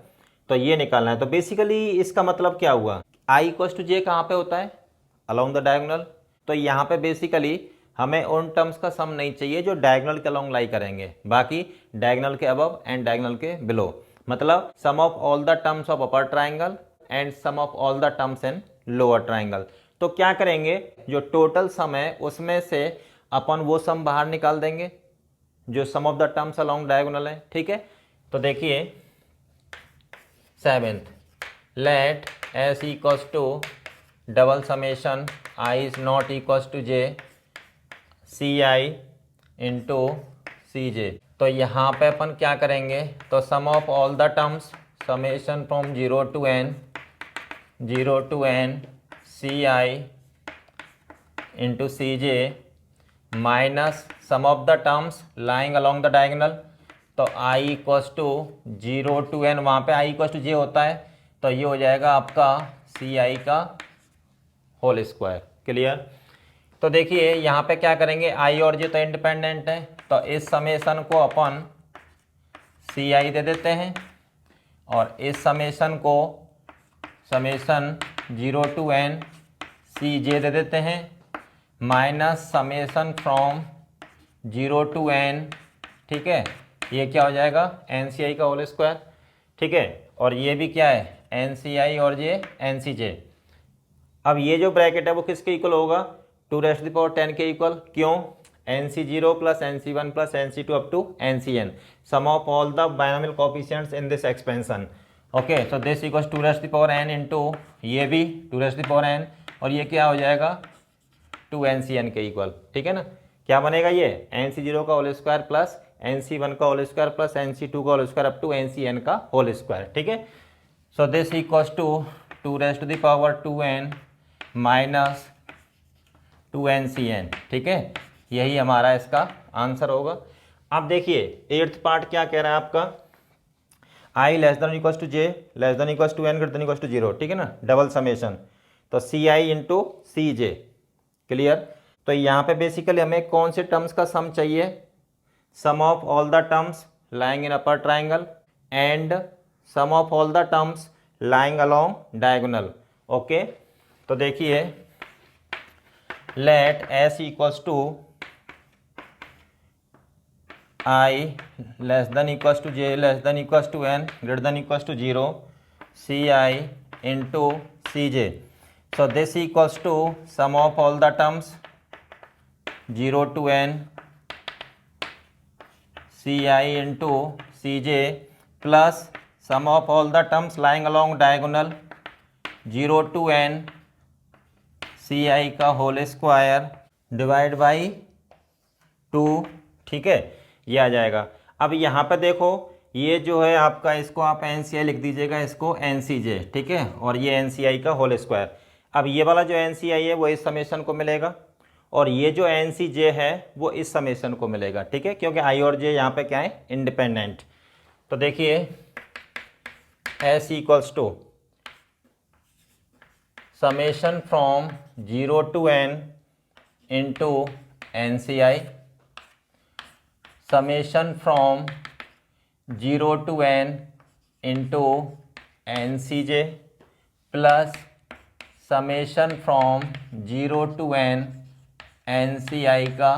तो ये निकालना है। तो बेसिकली इसका मतलब क्या हुआ, आई इक्वल टू जे कहाँ पे होता है, अलोंग द डायगोनल, तो यहाँ पे बेसिकली हमें उन टर्म्स का सम नहीं चाहिए जो डायगोनल के अलोंग लाई करेंगे, बाकी डायगोनल के अबव एंड डायगोनल के बिलो, मतलब sum of all the terms of upper triangle and sum of all the terms in lower triangle. तो क्या करेंगे, जो टोटल सम है उसमें से अपन वो सम बाहर निकाल देंगे जो sum of the terms along diagonal है। ठीक है, तो देखिए 7th, let S equals to double summation I is not equals to J C I into C J. तो यहाँ पे अपन क्या करेंगे, तो sum of all the terms summation from 0 to n C I into C J minus sum of the terms lying along the diagonal, तो i equals to 0 to n, वहाँ पे i इक्वल्स टू j होता है, तो ये हो जाएगा आपका सी आई का होल स्क्वायर। क्लियर। तो देखिए यहाँ पे क्या करेंगे, i और j तो इंडिपेंडेंट है, तो इस समेशन को अपन सी आई दे देते हैं और इस समेशन को summation 0 to n C J दे देते हैं minus summation from 0 to n। ठीक है, ये क्या हो जाएगा एन सी आई का होल स्क्वायर। ठीक है, और ये भी क्या है एन सी आई और जे एन सी जे। अब ये जो ब्रैकेट है वो किसके इक्वल होगा, 2 रेस्ट टू द पावर 10 के इक्वल। क्यों, N C 0 plus N C 1 plus N C 2 up to N C N, sum of all the binomial coefficients in this expansion. Okay, so this equals 2 raise to the power n into ये भी 2 raise to the power n, और ये क्या हो जाएगा 2nCn के equal, ठीक है ना। क्या बनेगा ये nc0 का होल स्क्वायर प्लस nc1 का होल स्क्वायर प्लस nc2 का whole square up to ncn का होल स्क्वायर, ठीक है। So this equals to 2 raise to the power 2n minus 2ncn, ठीक है। यही हमारा इसका आंसर होगा। अब देखिए 8th पार्ट क्या कह रहा है आपका, i less than equals to j less than equals to n greater than equals to 0, ठीक है ना, डबल समेशन, तो ci into C J, clear. तो यहाँ पे बेसिकली हमें कौन से टर्म्स का सम चाहिए, sum of all the terms lying in upper triangle and sum of all the terms lying along diagonal, okay. तो देखिए let s equals to i less than equals to j less than equals to n greater than equals to 0 ci into C J. So this equals to sum of all the terms 0 to n ci into cj plus sum of all the terms lying along diagonal 0 to n ci का whole square divide by 2, ठीक है, ये आ जाएगा। अब यहाँ पे देखो ये जो है आपका, इसको आप NCI लिख दीजिएगा, इसको NCJ, ठीक है, और ये NCI का होल स्क्वायर। अब ये वाला जो NCI है वो इस समेशन को मिलेगा और ये जो NCJ है वो इस समेशन को मिलेगा, ठीक है, क्योंकि I और J यहाँ पे क्या है इंडिपेंडेंट। तो देखिए S equals to summation from 0 to n into NCI, summation from 0 to n into NCJ plus summation from 0 to n NCI का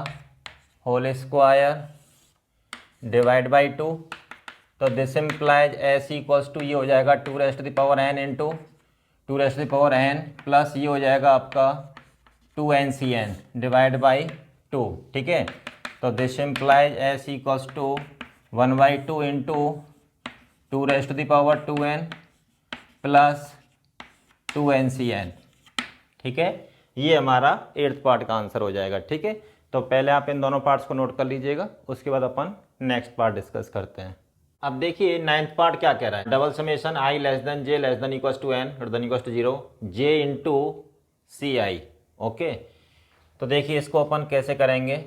होल स्क्वायर डिवाइड बाई 2। तो this implies S equals to ये हो जाएगा 2 raise to the power n into 2 raise to the power n plus ये हो जाएगा आपका 2ncn divide by 2, ठीक है। तो this implies S equals to 1/2 into 2 raise to the power 2n plus 2ncn, ठीक है। ये हमारा 8th पार्ट का आंसर हो जाएगा, ठीक है। तो पहले आप इन दोनों पार्ट्स को नोट कर लीजिएगा, उसके बाद अपन नेक्स्ट पार्ट डिस्कस करते हैं। अब देखिए 9th पार्ट क्या कह रहा है, double summation i less than j less than equals to n greater than equals to 0 j into C I, okay. तो देखिए इसको अपन कैसे करेंगे,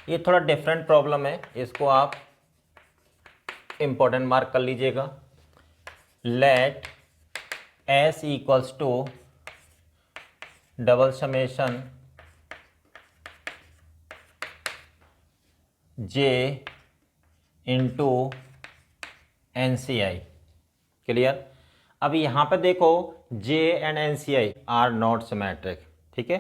ये थोड़ा डिफरेंट प्रॉब्लम है, इसको आप इंपॉर्टेंट मार्क कर लीजिएगा। Let s equals to double summation j into NCI, clear. अब यहाँ पे देखो J and NCI are not symmetric, ठीक है।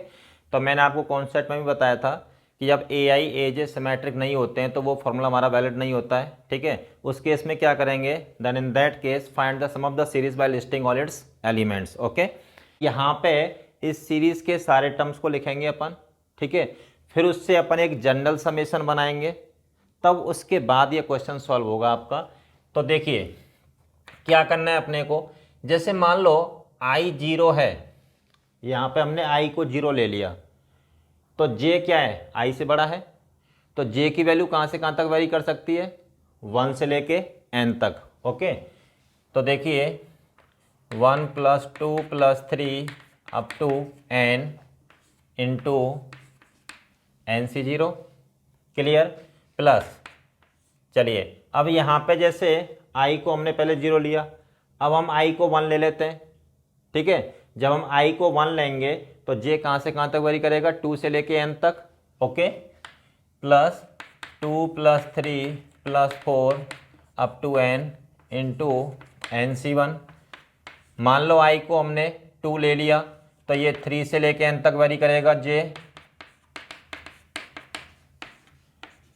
तो मैंने आपको कॉन्सेप्ट में भी बताया था कि जब AI AJ सिमेट्रिक नहीं होते हैं तो वो फॉर्मूला हमारा वैलिड नहीं होता है, ठीक है। उस केस में क्या करेंगे, then in that case find the sum of the series by listing all its elements, okay. यहाँ पे इस सीरीज के सारे टर्म्स को लिखेंगे अपन, ठीक है, फिर उससे अपन एक जनरल समेशन बनाएंगे, तब उसके बाद ये क्वेश्चन सॉल्व होगा आपका। तो देखिए क्या करना है अपने को, जैसे मान लो i 0 है, यहाँ पे हमने i को 0 ले लिया, तो j क्या है i से बड़ा है, तो j की वैल्यू कहाँ से कहाँ तक वेरी कर सकती है, 1 से लेके n तक, ओके। तो देखिए 1 + 2 + 3 up to n into NC0, clear, plus. चलिए अब यहाँ पे जैसे i को हमने पहले 0 लिया, अब हम i को 1 ले लेते हैं, ठीक है। जब हम i को 1 लेंगे तो j कहाँ से कहाँ तक वेरी करेगा, 2 से लेके n तक, okay, plus 2 + 3 + 4 up to n into NC1। मान लो i को हमने 2 ले लिया तो ये 3 से लेके n तक वेरी करेगा j,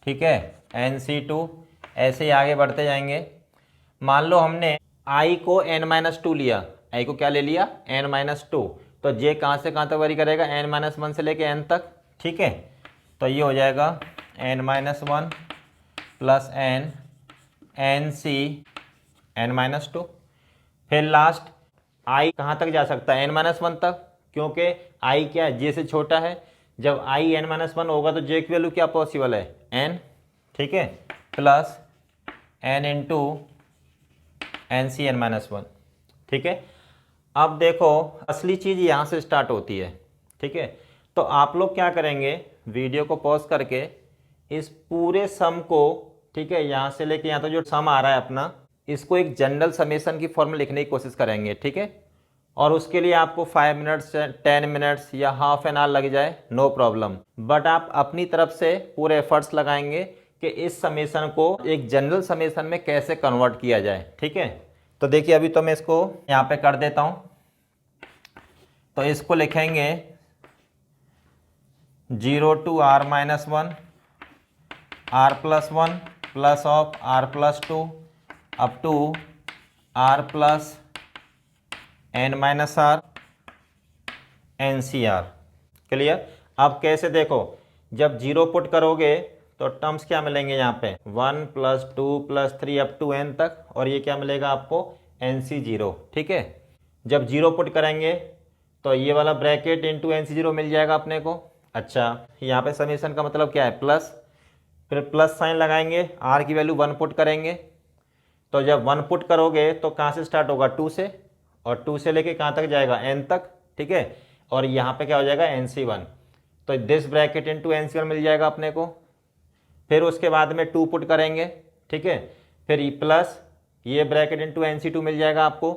ठीक है, NC2, ऐसे ही आगे बढ़ते जाएंगे। मान लो हमने i को n-2 लिया, i को क्या ले लिया n-2, तो j कहाँ से कहाँ तक वेरी करेगा, n-1 से लेके n तक, ठीक है। तो ये हो जाएगा n-1 plus n NC n-2। फिर लास्ट i कहाँ तक जा सकता है, n-1 तक, क्योंकि i क्या है, j से छोटा है। जब i n-1 होगा तो j की वैल्यू क्या पॉसिबल है, n, ठीक है, plus n into nc n-1, ठीक है। अब देखो असली चीज़ यहाँ से स्टार्ट होती है, ठीक है। तो आप लोग क्या करेंगे, वीडियो को पॉज करके इस पूरे सम को, ठीक है, यहाँ से लेके यहाँ तक जो सम आ रहा है अपना, इसको एक जनरल समेशन की फॉर्म में लिखने की कोशिश करेंगे, ठीक है। और उसके लिए आपको 5 मिनट्स 10 मिनट्स या हाफ एन आवर लग जाए, नो प्रॉब्लम, बट आप अपनी तरफ से पूरे एफर्ट्स लगाएंगे कि इस समेशन को एक जनरल समेशन में कैसे कन्वर्ट किया जाए, ठीक है। तो देखिए अभी तो मैं इसको यहाँ पे कर देता हूँ। तो इसको लिखेंगे 0 to r-1 r+1 plus of r+2 up to r+ n-r NCR। क्लियर। अब कैसे, देखो जब 0 पुट करोगे तो टर्म्स क्या मिलेंगे यहाँ पे, 1 + 2 + 3 अप टू n तक, और ये क्या मिलेगा आपको, NC0, ठीक है। जब 0 पुट करेंगे तो ये वाला ब्रैकेट इंटू NC0 मिल जाएगा अपने को। अच्छा, यहाँ पे समेशन का मतलब क्या है, प्लस, फिर प्लस साइन लगाएंगे, r की वैल्यू 1 पुट करेंगे। तो जब 1 पुट करोगे तो कहाँ से स्टार्ट होगा, 2 से, और 2 से लेके कहाँ तक जाएगा, n तक, ठीक है। और यहाँ पे क्या हो जाएगा, NC1। तो दिस ब्रैकेट इंटू NC1 मिल जाएगा अपने को। फिर उसके बाद में 2 पुट करेंगे, ठीक है, फिर प्लस ये ब्रैकेट इंटू NC2 मिल जाएगा आपको,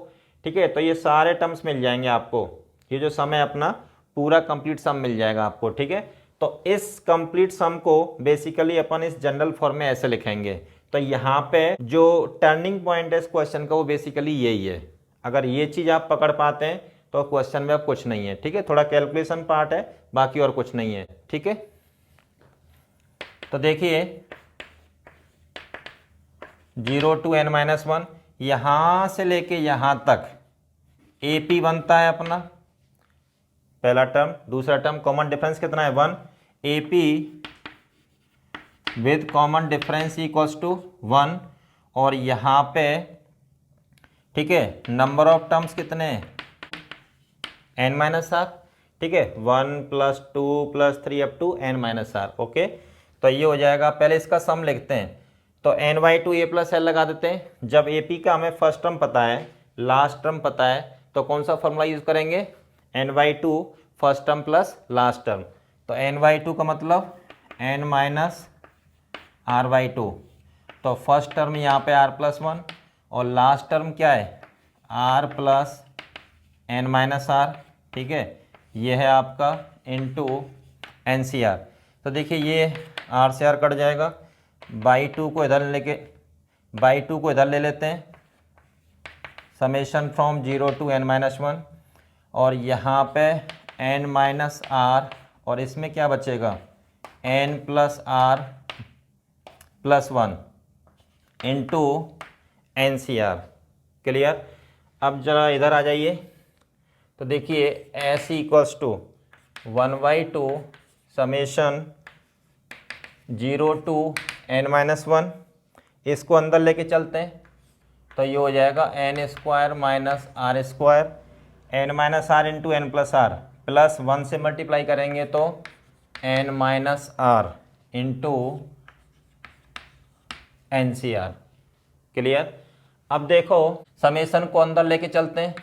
ठीक है। तो ये सारे टर्म्स मिल जाएंगे आपको, ये जो सम है अपना पूरा कंप्लीट सम मिल जाएगा आपको, ठीक है। तो इस कंप्लीट सम को बेसिकली अपन इस जनरल फॉर्म में ऐसे लिखेंगे। तो यहाँ पे जो टर्निंग पॉइंट है इस क्वेश्चन का वो बेसिकली यही है। अगर ये चीज़ आप पकड़ पाते हैं तो क्वेश्चन में अब कुछ नहीं है, ठीक है, थोड़ा कैलकुलेशन पार्ट है, बाकी और कुछ नहीं है, ठीक है। तो देखिए 0 to n-1, यहाँ से लेके यहाँ तक AP बनता है अपना पहला टर्म। दूसरा टर्म कॉमन डिफरेंस कितना है, 1, AP with common difference equals to 1, और यहाँ पे, ठीक है, नंबर ऑफ टर्म्स कितने हैं, n-r, ठीक है, 1 + 2 + 3 अप टू n-r, ओके। तो ये हो जाएगा, पहले इसका सम लिखते हैं। तो n/2 a + l लगा देते हैं। जब AP का हमें फर्स्ट टर्म पता है, लास्ट टर्म पता है, तो कौन सा फॉर्मूला यूज़ करेंगे, n/2 first term plus last term. तो n/2 का मतलब n - r/2। तो फर्स्ट टर्म यहाँ पे r+1 और लास्ट टर्म क्या है, r + n-r, ठीक है। ये है आपका इंटू NCR। तो देखिए ये r से r कट जाएगा, बाई 2 को इधर ले लेते हैं, समेशन फ्रॉम 0 to n-1, और यहाँ पे n-r, और इसमें क्या बचेगा, n + r + 1 इंटू NCR। क्लियर। अब जरा इधर आ जाइए। तो देखिए S = 1/2 समेशन 0 to n-1, इसको अंदर लेके चलते हैं। तो ये हो जाएगा n² - r², n-r into n + r, plus 1 से मल्टीप्लाई करेंगे तो n-r इंटू NCR। क्लियर। अब देखो समेशन को अंदर लेके चलते हैं,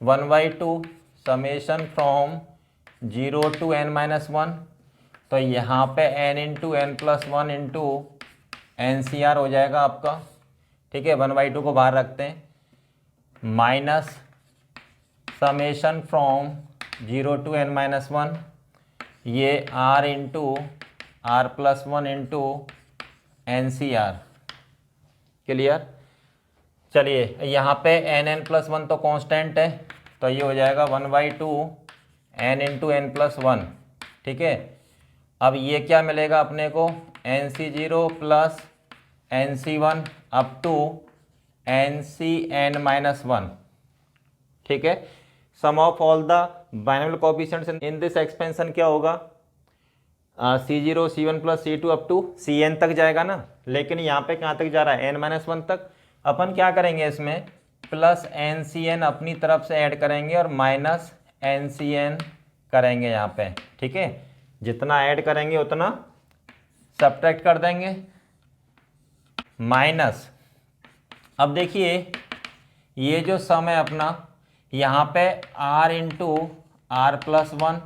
1/2 समेशन फ्रॉम 0 to n-1, तो यहाँ पे n into n + 1 into NCR हो जाएगा आपका, ठीक है। 1/2 को बाहर रखते हैं, minus summation from 0 to n-1, ये r into r+1 into NCR। Clear. चलिए यहाँ पे n+1 तो कांस्टेंट है, तो ये हो जाएगा 1/2 n इंटू n + 1, ठीक है। अब ये क्या मिलेगा अपने को, NC0 plus NC1 up to NCn-1, ठीक है। Sum of all the binomial coefficients in this expansion क्या होगा, C0 C1 + C2 up to Cn तक जाएगा ना, लेकिन यहाँ पे कहाँ तक जा रहा है, n-1 तक। अपन क्या करेंगे इसमें, प्लस एन सी एन अपनी तरफ से ऐड करेंगे और माइनस एन सी एन करेंगे यहाँ पे, ठीक है। जितना ऐड करेंगे उतना सब्ट्रैक्ट कर देंगे, माइनस। अब देखिए ये जो सम है अपना, यहाँ पे r into R plus one,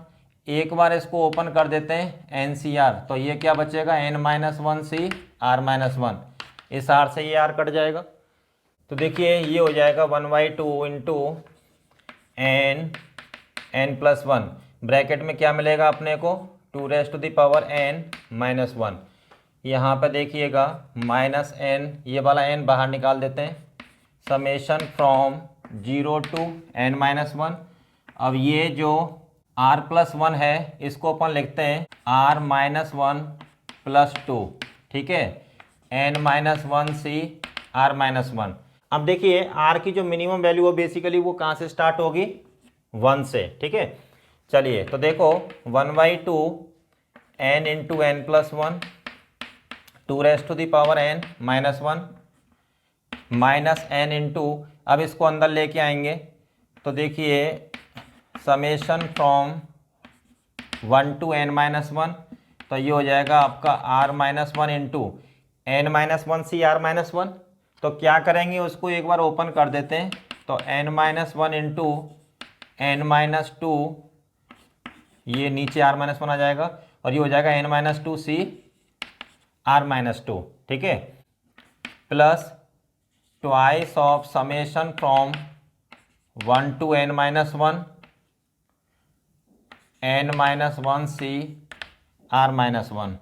एक बार इसको ओपन कर देते हैं एन सी आर, तो ये क्या बचेगा, N minus one C R minus one, इस आर से ये आर कट जाएगा। तो देखिए ये हो जाएगा 1/2 into N plus one, bracket में क्या मिलेगा अपने को, 2n माइनस वन। यहाँ पर देखिएगा माइनस एन, ये वाला एन बाहर निकाल देते हैं, summation from 0 to n minus one. अब ये जो r प्लस वन है इसको अपन लिखते हैं r minus one plus two, ठीक है, n माइनस वन सी r माइनस वन। अब देखिए r की जो मिनिमम वैल्यू हो बेसिकली वो कहाँ से स्टार्ट होगी, 1 से, ठीक है। चलिए तो देखो 1/2 n into N plus one 2n minus one minus N into, अब इसको अंदर लेके आएंगे तो देखिए summation from 1 to n minus one, तो ये हो जाएगा आपका r minus one into N minus one C R minus one. तो क्या करेंगे उसको एक बार ओपन कर देते हैं, तो n minus one into N minus two, ये नीचे r माइनस वन आ जाएगा और ये हो जाएगा n minus two C R minus two, ठीक है, plus twice of summation from 1 to n minus one n minus one C R minus one.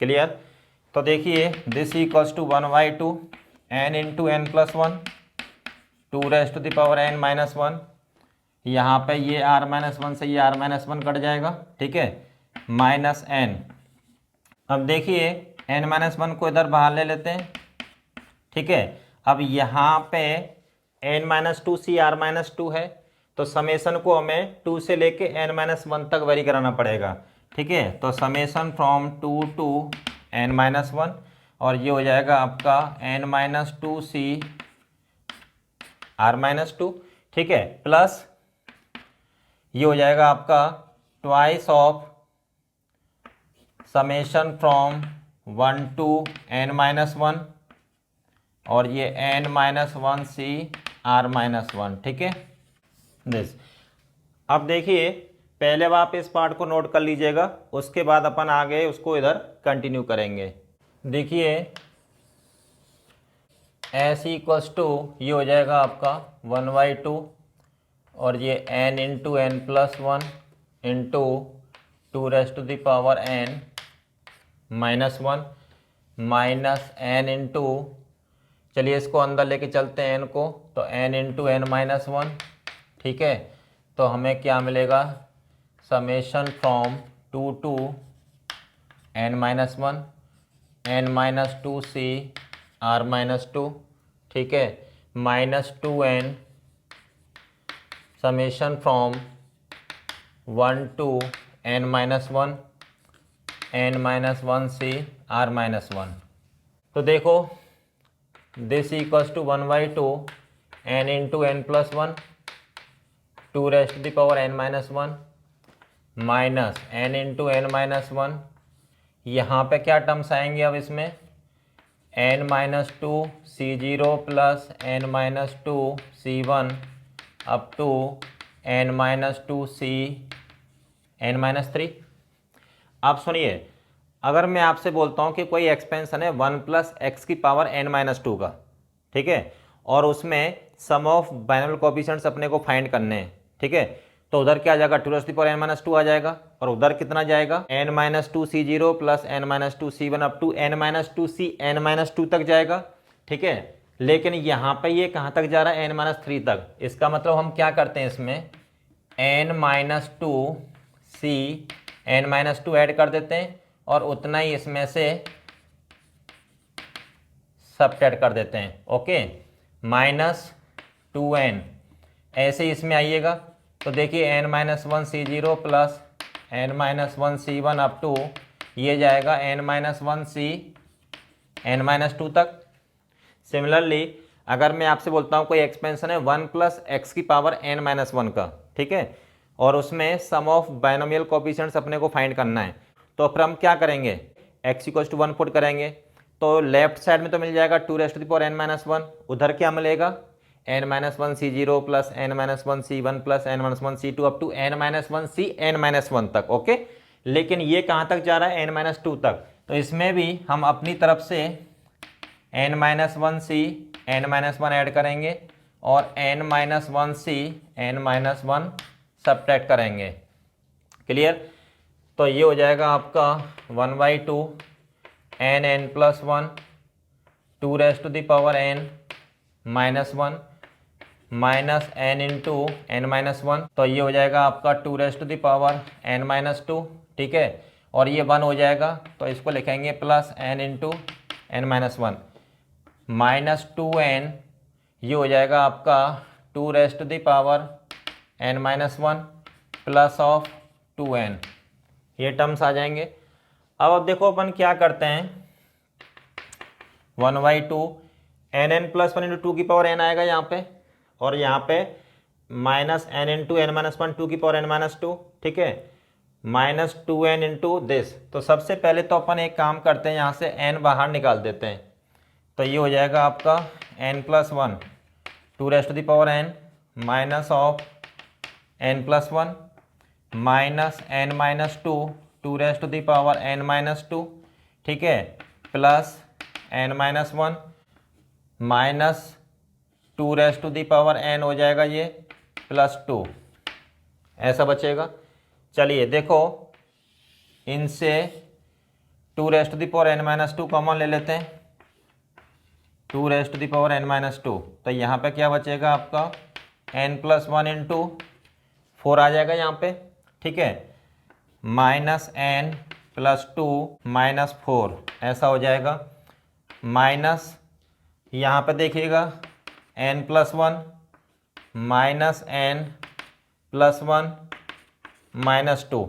Clear. तो देखिए this equals to 1/2 n into N plus one 2n minus one, यहाँ पे ये r minus one से ये r minus one cut जाएगा, ठीक है, माइनस n। अब देखिए n माइनस वन को इधर बाहर ले लेते हैं, ठीक है। अब यहाँ पे n minus two C R minus two है, तो समेशन को हमें 2 से लेके n माइनस वन तक वेरी कराना पड़ेगा, ठीक है। तो summation from 2 to n minus one, और ये हो जाएगा आपका n minus two C R minus two, ठीक है, प्लस ये हो जाएगा आपका twice of summation from 1 to n minus one, और ये n minus one C R minus one, ठीक है दिस। अब देखिए पहले आप इस पार्ट को नोट कर लीजिएगा, उसके बाद अपन आगे उसको इधर कंटिन्यू करेंगे। देखिए s इक्वल्स टू, ये हो जाएगा आपका 1/2 और ये n into N plus one into 2n minus one minus n into, चलिए इसको अंदर लेके चलते हैं n को, तो n into N minus one, ठीक है। तो हमें क्या मिलेगा, summation from 2 to n minus one n minus two C R minus two, ठीक है, minus 2n summation from 1 to n minus one n minus one C R minus one. तो देखो this equals to 1/2 n into N plus one 2n minus one minus n into N minus one, यहाँ पे क्या terms आएंगे अब इसमें, n minus two C zero plus n minus two C one up to n minus two C n minus three. आप सुनिए, अगर मैं आपसे बोलता हूँ कि कोई एक्सपेंशन है 1 प्लस एक्स की पावर n माइनस टू का, ठीक है, और उसमें सम ऑफ बाइनोमियल कोएफिशिएंट्स अपने को फाइंड करने हैं, ठीक है, तो उधर क्या आ जाएगा, 2n माइनस टू आ जाएगा, और उधर कितना जाएगा, n minus two C zero plus n minus two C one up to n minus two C n minus two तक जाएगा, ठीक है। लेकिन यहाँ पे ये कहाँ तक जा रहा है, n माइनस थ्री तक। इसका मतलब हम क्या करते हैं इसमें, n minus two C n minus to add कर देते हैं और उतना ही इसमें से सबट्रैक्ट कर देते हैं, ओके, माइनस 2n। ऐसे ही इसमें आइएगा तो देखिए n minus one C zero plus n minus one C one up to ये जाएगा n माइनस वन सी n-2 तक। सिमिलरली अगर मैं आपसे बोलता हूँ कोई एक्सपेंशन है 1 + x की पावर n-1 का, ठीक है, और उसमें सम ऑफ बाइनोमियल कोफिशिएंट्स अपने को फाइंड करना है, तो फिर हम क्या करेंगे, x = 1 पुट करेंगे। तो लेफ्ट साइड में तो मिल जाएगा 2n-1, उधर क्या मिलेगा n-1c0 + n-1c1 + n-1c2 up to n-1c(n-1) तक। ओके, लेकिन ये कहाँ तक जा रहा है, n-2 तक, तो इसमें भी हम अपनी तरफ से n-1c n-1 ऐड करेंगे और n-1c n-1 सब्ट्रैक्ट करेंगे। क्लियर, तो ये हो जाएगा आपका 1/2 n(n+1) 2n-1 minus n into n-1, तो ये हो जाएगा आपका 2n-2, ठीक है, और ये 1 हो जाएगा तो इसको लिखेंगे plus n into n-1 minus 2n, ये हो जाएगा आपका 2n-1 प्लस ऑफ 2n, ये टर्म्स आ जाएंगे। अब देखो अपन क्या करते हैं, 1/2 n(n+1) इंटू 2 की पावर n आएगा यहाँ पे, और यहाँ पे माइनस n इंटू n-1 2 की पावर n-2, ठीक है, माइनस 2n इंटू दिस। तो सबसे पहले तो अपन एक काम करते हैं, यहाँ से n बाहर निकाल देते हैं, तो ये हो जाएगा आपका n+1 2n minus of n+1 minus n-2 2n-2, ठीक है, प्लस n-1 माइनस 2n हो जाएगा ये प्लस 2, ऐसा बचेगा। चलिए देखो, इनसे 2n-2 कॉमन ले लेते हैं, 2n-2, तो यहाँ पे क्या बचेगा आपका n+1 इंटू 4 आ जाएगा यहाँ पे, ठीक है, माइनस n+2 माइनस 4, ऐसा हो जाएगा, माइनस यहाँ पे देखिएगा n+1 माइनस n+1 माइनस 2,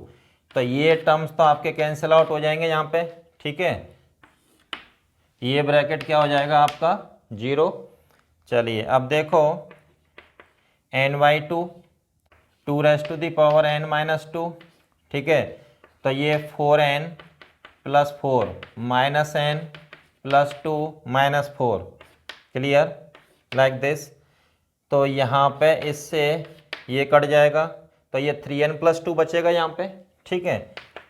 तो ये टर्म्स तो आपके कैंसिल आउट हो जाएंगे यहाँ पे, ठीक है, ये ब्रैकेट क्या हो जाएगा आपका 0। चलिए अब देखो n/2 2n-2, ठीक है, तो ये 4n + 4 minus n + 2 minus 4, clear, like this. तो यहाँ पे इससे ये कट जाएगा, तो ये 3n+2 बचेगा यहाँ पे, ठीक है,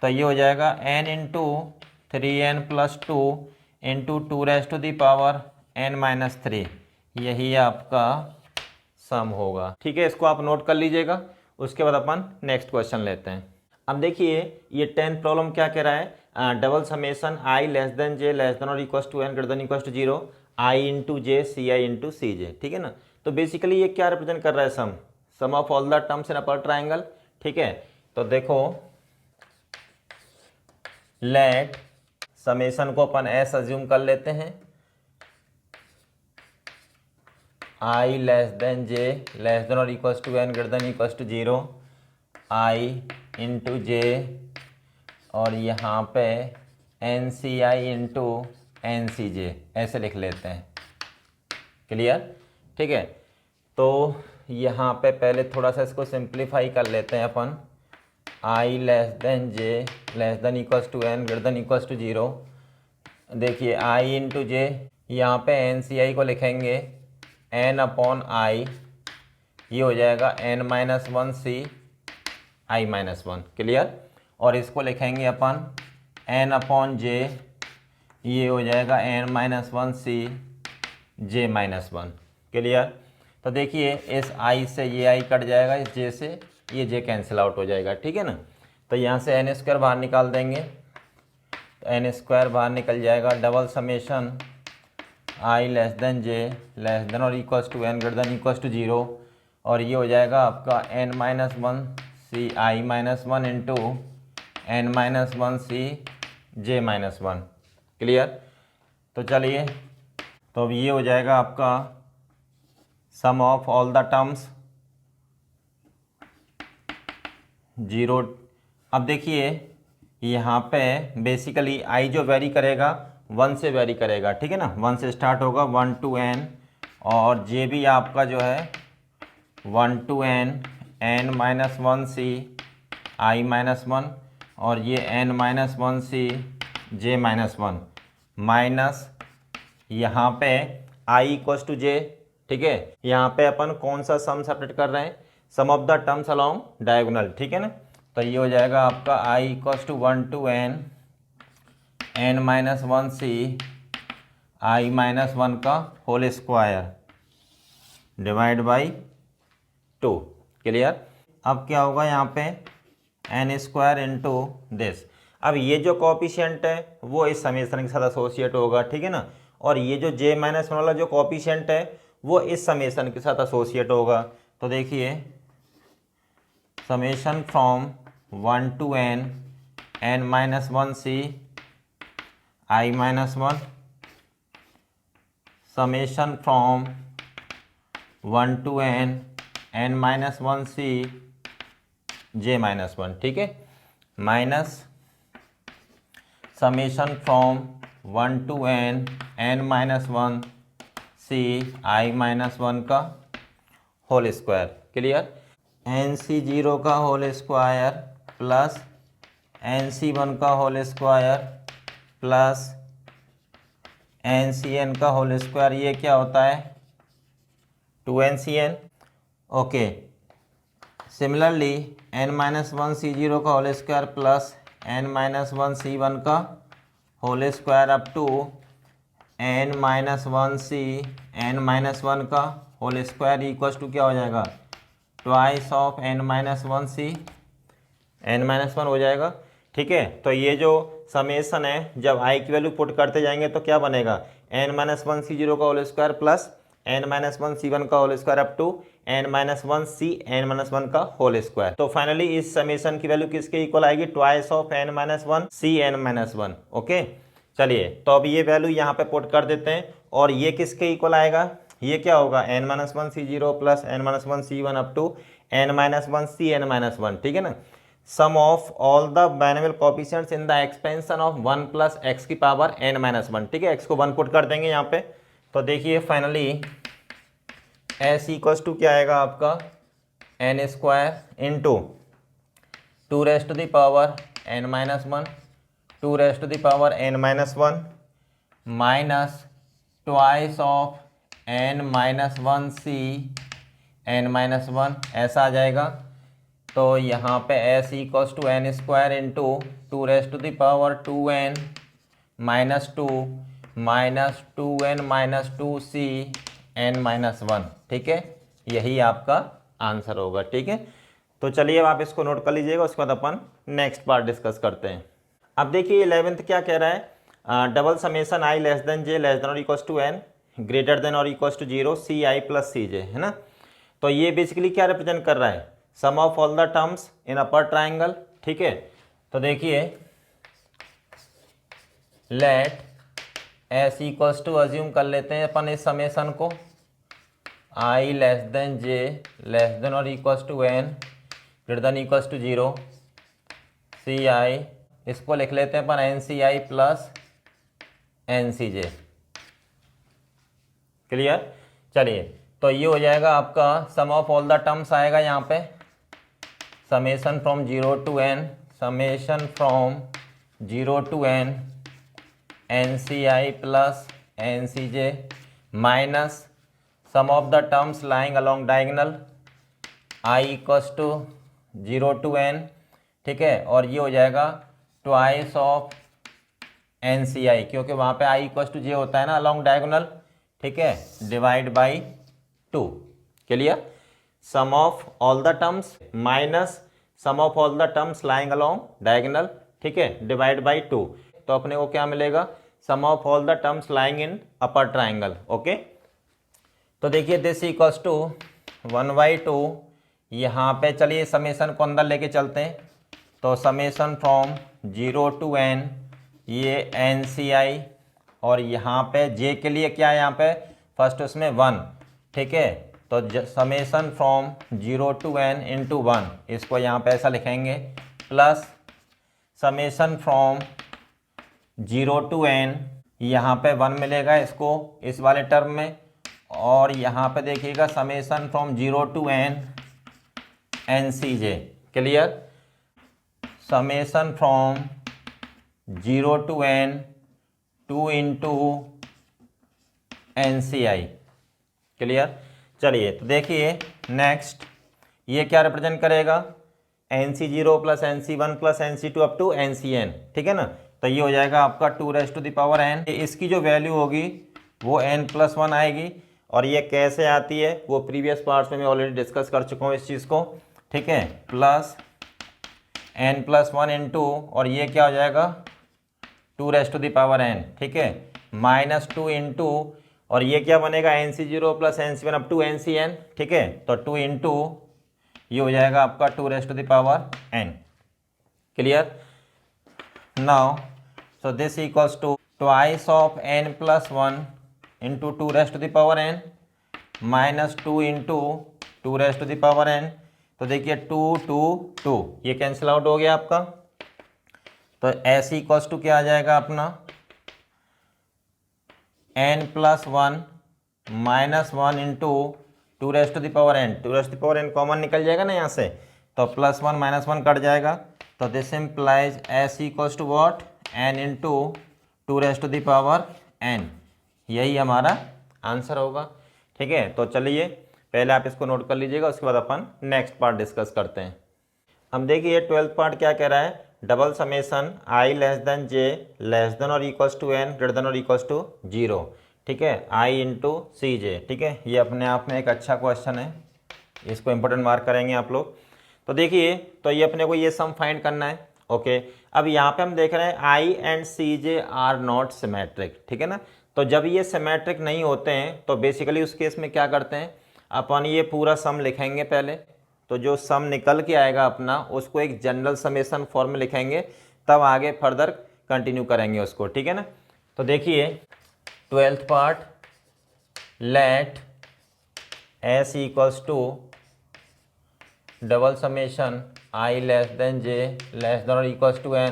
तो ये हो जाएगा n into 3n+2 into 2n-3, यही आपका सम होगा, ठीक है, इसको आप नोट कर लीजिएगा। उसके बाद अपन नेक्स्ट क्वेश्चन लेते हैं। अब देखिए ये 10th प्रॉब्लम क्या कह रहा है, double summation i j <n > 0 i into J C I into C J, ठीक है ना। तो बेसिकली ये क्या रिप्रेजेंट कर रहा है, sum of all the terms in upper triangle, ठीक है। तो देखो लेट समेशन को अपन ऐसा अज्यूम कर लेते हैं, i j <n > 0 i इंटू जे और यहाँ पे N C I into N C जे, ऐसे लिख लेते हैं, क्लियर, ठीक है। तो यहाँ पे पहले थोड़ा सा इसको सिंप्लीफाई कर लेते हैं अपन, i < j <n > 0, देखिए i इंटू जे, यहाँ पे एन सी आई को लिखेंगे n/i, ये हो जाएगा n-1c i-1, क्लियर, और इसको लिखेंगे अपन n/j, ये हो जाएगा n-1c j-1, क्लियर। तो देखिए इस i से ये i कट जाएगा, इस j से ये j कैंसिल आउट हो जाएगा, ठीक है ना। तो यहाँ से n² बाहर निकाल देंगे, तो n² बाहर निकल जाएगा, डबल समेशन i < j <n > 0, और ये हो जाएगा आपका n-1c i-1 into n-1c j-1, clear. तो चलिए, तो अब ये हो जाएगा आपका sum of all the terms 0। अब देखिए यहाँ पे बेसिकली i जो वेरी करेगा 1 से वेरी करेगा, ठीक है ना, 1 से स्टार्ट होगा 1 to n, और जे भी आपका जो है 1 to n, n-1c i-1, और ये n-1c j-1 माइनस यहाँ पे i इक्वल्स टू j, ठीक है। यहाँ पे अपन कौन सा सम सेपरेट कर रहे हैं, sum of the terms along diagonal, ठीक है ना। तो ये हो जाएगा आपका i equals to 1 to n, n-1c i-1 का whole square divide by 2, clear. अब क्या होगा यहाँ पे n स्क्वायर इंटू दिस। अब ये जो कोएफिशिएंट है वो इस समेशन के साथ एसोसिएट होगा, ठीक है ना, और ये जो j-1 वाला जो कोएफिशिएंट है वो इस समेशन के साथ एसोसिएट होगा। तो देखिए summation from 1 to n, n-1c i-1, summation from 1 to n, n-1c j-1, ठीक है, minus summation from 1 to n, n-1c i-1 का होल स्क्वायर, क्लियर। nc0 का होल स्क्वायर प्लस nc1 का होल स्क्वायर प्लस ncn का whole square, ये क्या होता है 2ncn, ओके। सिमिलरली n-1c0 का होल स्क्वायर प्लस n-1c1 का whole square up to n-1c n-1 का होल स्क्वायर इक्वल्स टू क्या हो जाएगा ट्वाइस ऑफ n-1c n-1 हो जाएगा, ठीक है। तो ये जो समेशन है जब i की वैल्यू पुट करते जाएंगे तो क्या बनेगा n-1c0 का होल स्क्वायर प्लस n-1c1 का whole square up to n-1c n-1 का होल स्क्वायर। तो फाइनली इस समेशन की वैल्यू किसके इक्वल आएगी twice of n-1c n-1, okay. चलिए तो अब ये वैल्यू यहाँ पे पुट कर देते हैं और ये किसके इक्वल आएगा, ये क्या होगा n-1c0 plus n-1c1 up to n-1c n-1, ठीक है ना। Sum of all the binomial coefficients in the expansion of 1 plus X की पावर n-1, ठीक है। एक्स को 1 पुट कर देंगे यहाँ पे। तो देखिए फाइनली s इक्वल्स टू क्या आएगा आपका n square into 2 raise to the power n-1, 2 raise to the power n-1 minus twice of n-1c n-1, ऐसा आ जाएगा। तो यहाँ पे s equals to n square into 2 raise to the power 2n minus 2 minus 2n minus 2c n-1, ठीक है। यही आपका आंसर होगा, ठीक है। तो चलिए अब आप इसको नोट कर लीजिएगा, उसके बाद अपन नेक्स्ट पार्ट डिस्कस करते हैं। अब देखिए 11th क्या कह रहा है, double summation i less than j less than और equals to n greater than और equals to 0 C I plus C J, है ना। तो ये बेसिकली क्या रिप्रेजेंट कर रहा है sum of all the terms in upper triangle, ठीक है। तो देखिए let s equals to assume कर लेते हैं अपन इस समेशन को i less than j less than और equals to n greater than equals to 0 C I, इसको लिख लेते हैं अपन N C I plus N C J, clear. चलिए तो ये हो जाएगा आपका sum of all the terms आएगा यहाँ पे summation from 0 to n, summation from 0 to n N C I plus N C J minus sum of the terms lying along diagonal i equals to 0 to n, ठीक है। और ये हो जाएगा twice of N C I, क्योंकि वहाँ पे i equals to जे होता है ना अलोंग डायगोनल, ठीक है, divide by 2, clear. Sum of all the terms minus sum of all the terms lying along diagonal, ठीक है, डिवाइड बाई 2। तो अपने को क्या मिलेगा sum of all the terms lying in upper triangle, okay. तो देखिए दिस इक्वल्स टू 1/2, यहाँ पे चलिए समेशन को अंदर लेके चलते हैं। तो समेशन फ्रॉम 0 टू n ये एन सी आई, और यहाँ पे j के लिए क्या है यहाँ पे फर्स्ट उसमें 1, ठीक है। तो summation from 0 to n into 1, इसको यहाँ पे ऐसा लिखेंगे plus summation from 0 to n यहाँ पे 1 मिलेगा इसको इस वाले टर्म में, और यहाँ पे देखिएगा summation from 0 to n NCJ। Clear? Summation from 0 to n 2 into NCI। Clear? चलिए तो देखिए नेक्स्ट ये क्या रिप्रेजेंट करेगा, NC0 plus NC1 plus NC2 up to NCN। ठीक है ना, तो ये हो जाएगा आपका 2n। इसकी जो वैल्यू होगी वो n+1 आएगी, और ये कैसे आती है वो प्रीवियस पार्ट्स में मैं ऑलरेडी डिस्कस कर चुका हूँ इस चीज़ को। ठीक है, प्लस n+1 इंटू, और ये क्या हो जाएगा 2n। ठीक है, -2 इंटू, और ये क्या बनेगा NC0 plus NC1 up to NCN। ठीक है, तो 2 इंटू ये हो जाएगा आपका 2n। Clear? Now so this equals to twice of n+1 into 2n -2 into 2n। तो देखिए 2 2 2 ये कैंसिल आउट हो गया आपका, तो s इक्वल्स टू क्या आ जाएगा अपना n+1 -1 इंटू 2n कॉमन निकल जाएगा ना यहाँ से, तो +1 -1 कट जाएगा, तो this implies s equals to what n into 2n। यही हमारा आंसर होगा। ठीक है, तो चलिए पहले आप इसको नोट कर लीजिएगा, उसके बाद अपन नेक्स्ट पार्ट डिस्कस करते हैं। हम देखिए 12th पार्ट क्या कह रहा है, double summation i less than j less than और equals to n greater than और इक्वल्स टू 0। ठीक है, i इंटू सी जे। ठीक है, ये अपने आप में एक अच्छा क्वेश्चन है, इसको इंपॉर्टेंट मार्क करेंगे आप लोग। तो देखिए, तो ये अपने को ये सम फाइंड करना है। ओके, अब यहाँ पे हम देख रहे हैं i and C J are not symmetric. ठीक है ना, तो जब ये सिमेट्रिक नहीं होते हैं तो बेसिकली उस केस में क्या करते हैं, अपन ये पूरा सम लिखेंगे पहले, तो जो सम निकल के आएगा अपना उसको एक जनरल समेशन फॉर्म में लिखेंगे, तब आगे फर्दर कंटिन्यू करेंगे उसको। ठीक है ना, तो देखिए 12th part, let s equals to double summation i less than j less than और equals to n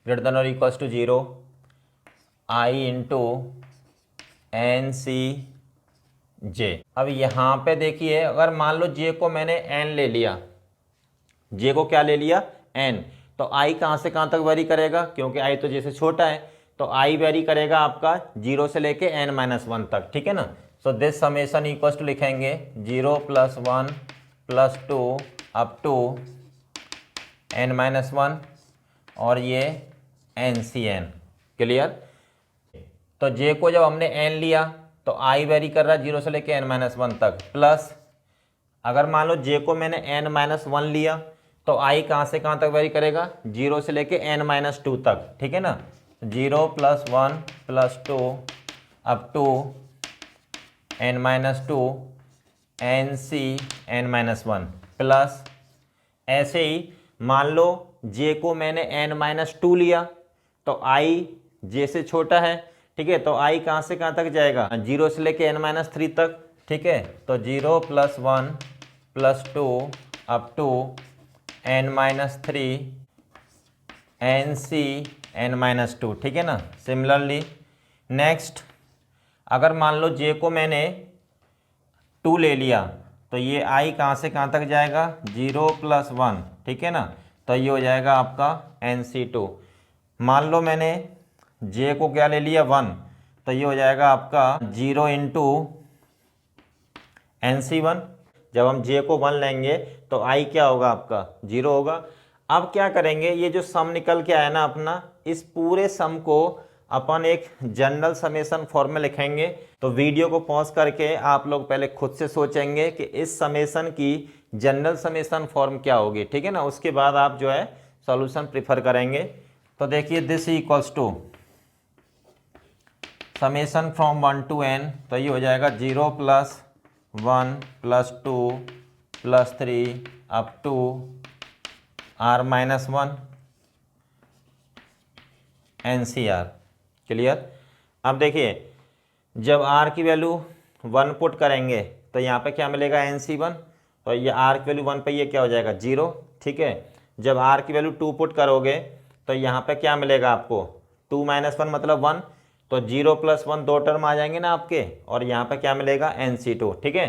greater than और equals to 0 i into NCJ। अब यहाँ पे देखिए, अगर मान लो j को मैंने n ले लिया, j को क्या ले लिया n, तो i कहाँ से कहाँ तक वेरी करेगा, क्योंकि i तो j से छोटा है, तो i वेरी करेगा आपका 0 से लेके n-1 तक। ठीक है ना, so this summation equals to लिखेंगे 0 + 1 + 2 अप टू n-1 और ये NCN। क्लियर? तो j को जब हमने n लिया तो i वेरी कर रहा है 0 से लेके n-1 तक, प्लस अगर मान लो j को मैंने n-1 लिया तो i कहाँ से कहाँ तक वेरी करेगा, 0 से लेके n-2 तक। ठीक है ना, 0 + 1 + 2 up to n-2 NCN-1, plus ऐसे ही मान लो j को मैंने n-2 लिया तो i j से छोटा है। ठीक है, तो i कहाँ से कहाँ तक जाएगा, 0 से लेके n-3 तक। ठीक है, तो 0 + 1 + 2 अप टू n-3 NCN-2। ठीक है ना, सिमिलरली नेक्स्ट अगर मान लो j को मैंने 2 ले लिया तो ये i कहाँ से कहाँ तक जाएगा, 0 + 1। ठीक है ना, तो ये हो जाएगा आपका NC2। मान लो मैंने j को क्या ले लिया 1, तो ये हो जाएगा आपका 0 इंटू NC1। जब हम j को 1 लेंगे तो i क्या होगा आपका 0 होगा। अब क्या करेंगे, ये जो सम निकल के आया ना अपना, इस पूरे सम को अपन एक जनरल समेशन फॉर्म में लिखेंगे। तो वीडियो को पॉज करके आप लोग पहले खुद से सोचेंगे कि इस समेशन की जनरल समेशन फॉर्म क्या होगी। ठीक है ना, उसके बाद आप जो है सॉल्यूशन प्रिफर करेंगे। तो देखिए this equals to summation from 1 to n, तो ये हो जाएगा 0 + 1 + 2 + 3 अप टू r-1 NCR। क्लियर? अब देखिए जब r की वैल्यू 1 पुट करेंगे तो यहाँ पे क्या मिलेगा NC1, तो ये r की वैल्यू 1 पे ये क्या हो जाएगा 0। ठीक है, जब r की वैल्यू 2 पुट करोगे तो यहाँ पे क्या मिलेगा आपको 2 - 1 मतलब 1, तो 0 + 1 दो टर्म आ जाएंगे ना आपके, और यहाँ पे क्या मिलेगा NC2, ठीक है।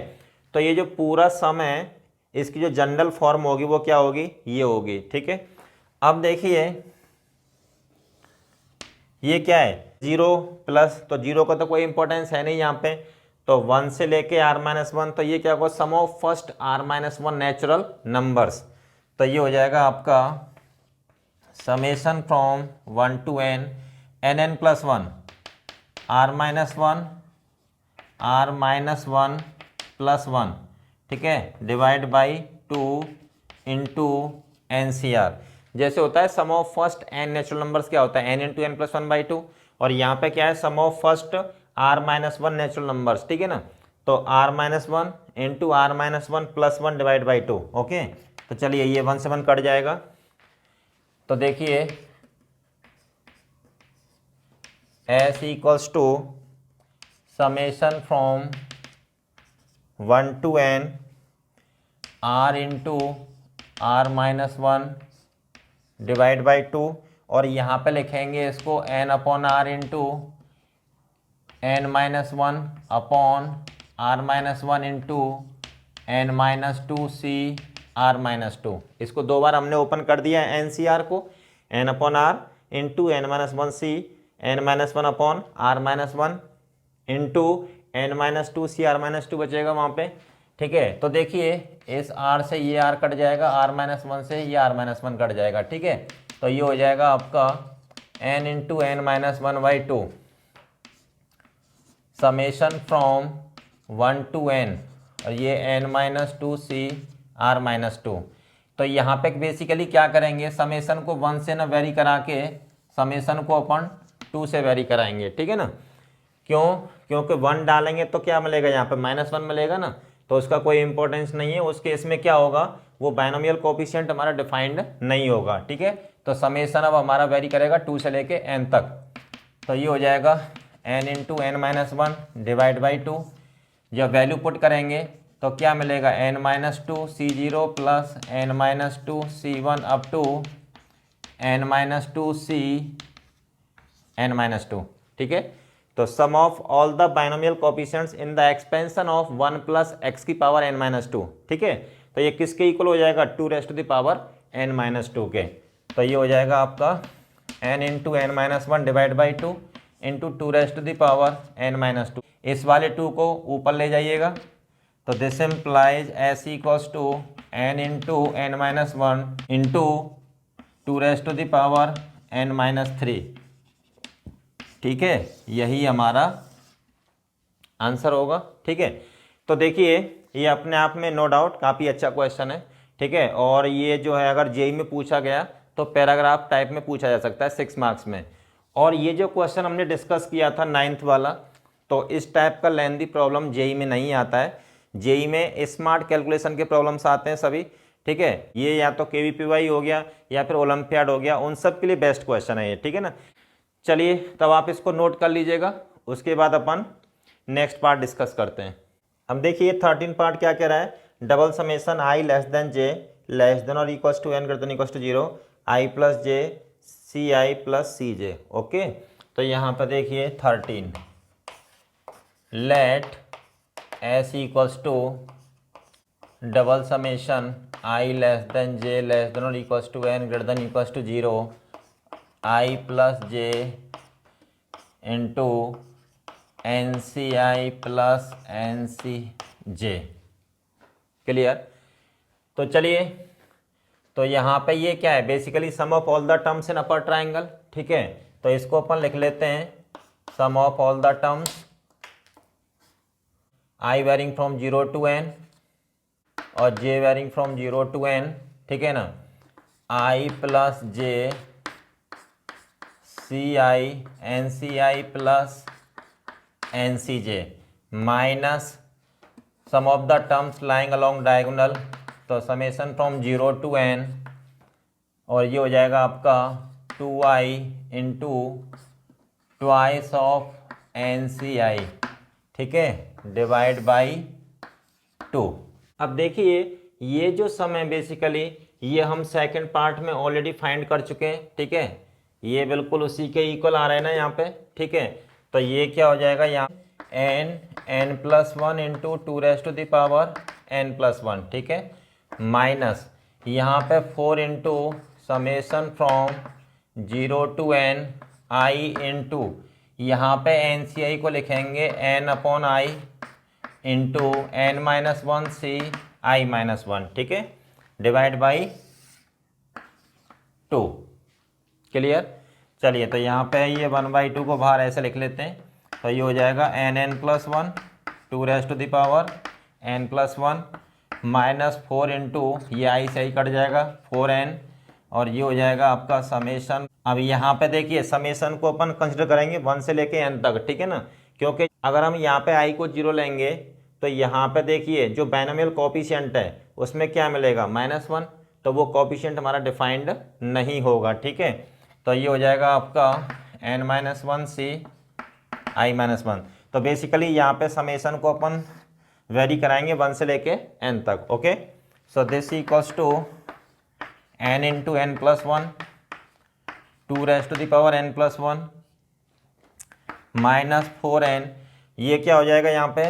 तो ये जो पूरा सम है इसकी जो जनरल फॉर्म होगी वो क्या होगी, ये होगी, ठीक है। अब देखिए ये क्या है 0 प्लस, तो 0 का तो कोई इंपॉर्टेंस है नहीं यहाँ पे, तो 1 से लेके r-1, तो ये क्या होगा sum of first r-1 natural numbers. तो ये हो जाएगा आपका summation from 1 to n nn + 1 r-1 r-1 + 1, ठीक है, डिवाइड बाई 2 इंटू NCR। जैसे होता है sum of first n natural numbers क्या होता है n इंटू n + 1/2, और यहाँ पे क्या है sum of first r-1 natural numbers, ठीक है ना। तो r-1 into r-1 + 1 divide by 2, okay. तो चलिए ये 1 से 1 कट जाएगा। तो देखिए S = summation from 1 to n r into r-1 divide by 2, और यहाँ पे लिखेंगे इसको n/r into n-1 upon r-1 into n-2 CR-2। इसको दो बार हमने ओपन कर दिया है NCR को, n/r into n-1 C n-1 upon r-1 into n-2 CR-2 बचेगा वहाँ पे, ठीक है। तो देखिए इस r से ये r कट जाएगा, r-1 से ये r-1 कट जाएगा, ठीक है। तो ये हो जाएगा आपका n into n-1/2 summation from 1 to n, और ये n-2 CR-2। तो यहाँ पे बेसिकली क्या करेंगे समेशन को 1 से ना वेरी करा के समेशन को अपन 2 से वेरी कराएंगे, ठीक है ना। क्यों, क्योंकि 1 डालेंगे तो क्या मिलेगा यहाँ पे -1 मिलेगा ना, तो उसका कोई इंपॉर्टेंस नहीं है। उस केस में क्या होगा वो बाइनोमियल कोफिशिएंट हमारा डिफाइंड नहीं होगा, ठीक है। तो समेशन अब हमारा वेरी करेगा 2 से लेके n तक। तो ये हो जाएगा n into n-1 divide by 2। जब वैल्यू पुट करेंगे तो क्या मिलेगा n-2 C0 plus n-2 C1 up to n-2 C n-2, ठीक है। तो sum of all the binomial coefficients in the expansion of 1 + x की पावर n-2, ठीक है। तो ये किसके इक्वल हो जाएगा 2 n-2 के। तो ये हो जाएगा आपका n into n-1 divide by 2 into 2 n-2। इस वाले 2 को ऊपर ले जाइएगा, तो this implies S = n into n-1 into 2 n-3, ठीक है। यही हमारा आंसर होगा, ठीक है। तो देखिए ये अपने आप में नो डाउट काफ़ी अच्छा क्वेश्चन है, ठीक है। और ये जो है अगर जेई में पूछा गया तो पैराग्राफ टाइप में पूछा जा सकता है 6 मार्क्स में। और ये जो क्वेश्चन हमने डिस्कस किया था 9th वाला, तो इस टाइप का लेंथी प्रॉब्लम जेई में नहीं आता है। जेई में स्मार्ट कैलकुलेशन के प्रॉब्लम्स आते हैं सभी, ठीक है। ये या तो KVPY हो गया या फिर ओलंपियाड हो गया, उन सब के लिए बेस्ट क्वेश्चन है ये, ठीक है ना। चलिए तब आप इसको नोट कर लीजिएगा, उसके बाद अपन नेक्स्ट पार्ट डिस्कस करते हैं। अब देखिए 13 पार्ट क्या कह रहा है, double summation i less than j less than और equals to n greater than equals to 0 i + j ci + cj, okay. तो यहाँ पर देखिए 13 let s = double summation i less than j less than और equals to n greater than equals to 0 i + j into NCi + NCj, clear. तो चलिए तो यहाँ पे ये क्या है basically some of all the terms in upper triangle, ठीक है। तो इसको अपन लिख लेते हैं sum of all the terms i varying from 0 to n और j varying from 0 to n, ठीक है ना। i + j ci NCi + NCj minus sum of the terms lying along diagonal, तो समेशन फ्रॉम 0 to n, और ये हो जाएगा आपका 2i into twice of NCi, ठीक है, डिवाइड बाई 2। अब देखिए ये जो सम है बेसिकली ये हम सेकंड पार्ट में ऑलरेडी फाइंड कर चुके हैं, ठीक है। ये बिल्कुल उसी के इक्वल आ रहा है ना यहाँ पे, ठीक है। तो ये क्या हो जाएगा यहाँ n+1 इंटू 2n+1, ठीक है, माइनस यहाँ पे 4 into summation from 0 to n i into यहाँ पे NCI को लिखेंगे n/i इंटू n-1 ci-1, ठीक है, डिवाइड बाई 2। क्लियर। चलिए तो यहाँ पे ये 1/2 को बाहर ऐसे लिख लेते हैं, तो ये हो जाएगा n+1 2n+1 माइनस 4 इंटू ये i से ही कट जाएगा 4n, और ये हो जाएगा आपका समेशन। अब यहाँ पे देखिए समेशन को अपन कंसिडर करेंगे 1 से लेके n तक, ठीक है ना, क्योंकि अगर हम यहाँ पे i को 0 लेंगे तो यहाँ पे देखिए जो बाइनोमियल कोएफिशिएंट है उसमें क्या मिलेगा -1, तो वो कोएफिशिएंट हमारा डिफाइंड नहीं होगा, ठीक है। तो ये हो जाएगा आपका n-1 ci-1। तो बेसिकली यहाँ पे समेशन को अपन वेरी कराएंगे 1 से लेके n तक, okay. So this equals to n into n+1 2n+1 minus 4n, ये क्या हो जाएगा यहाँ पे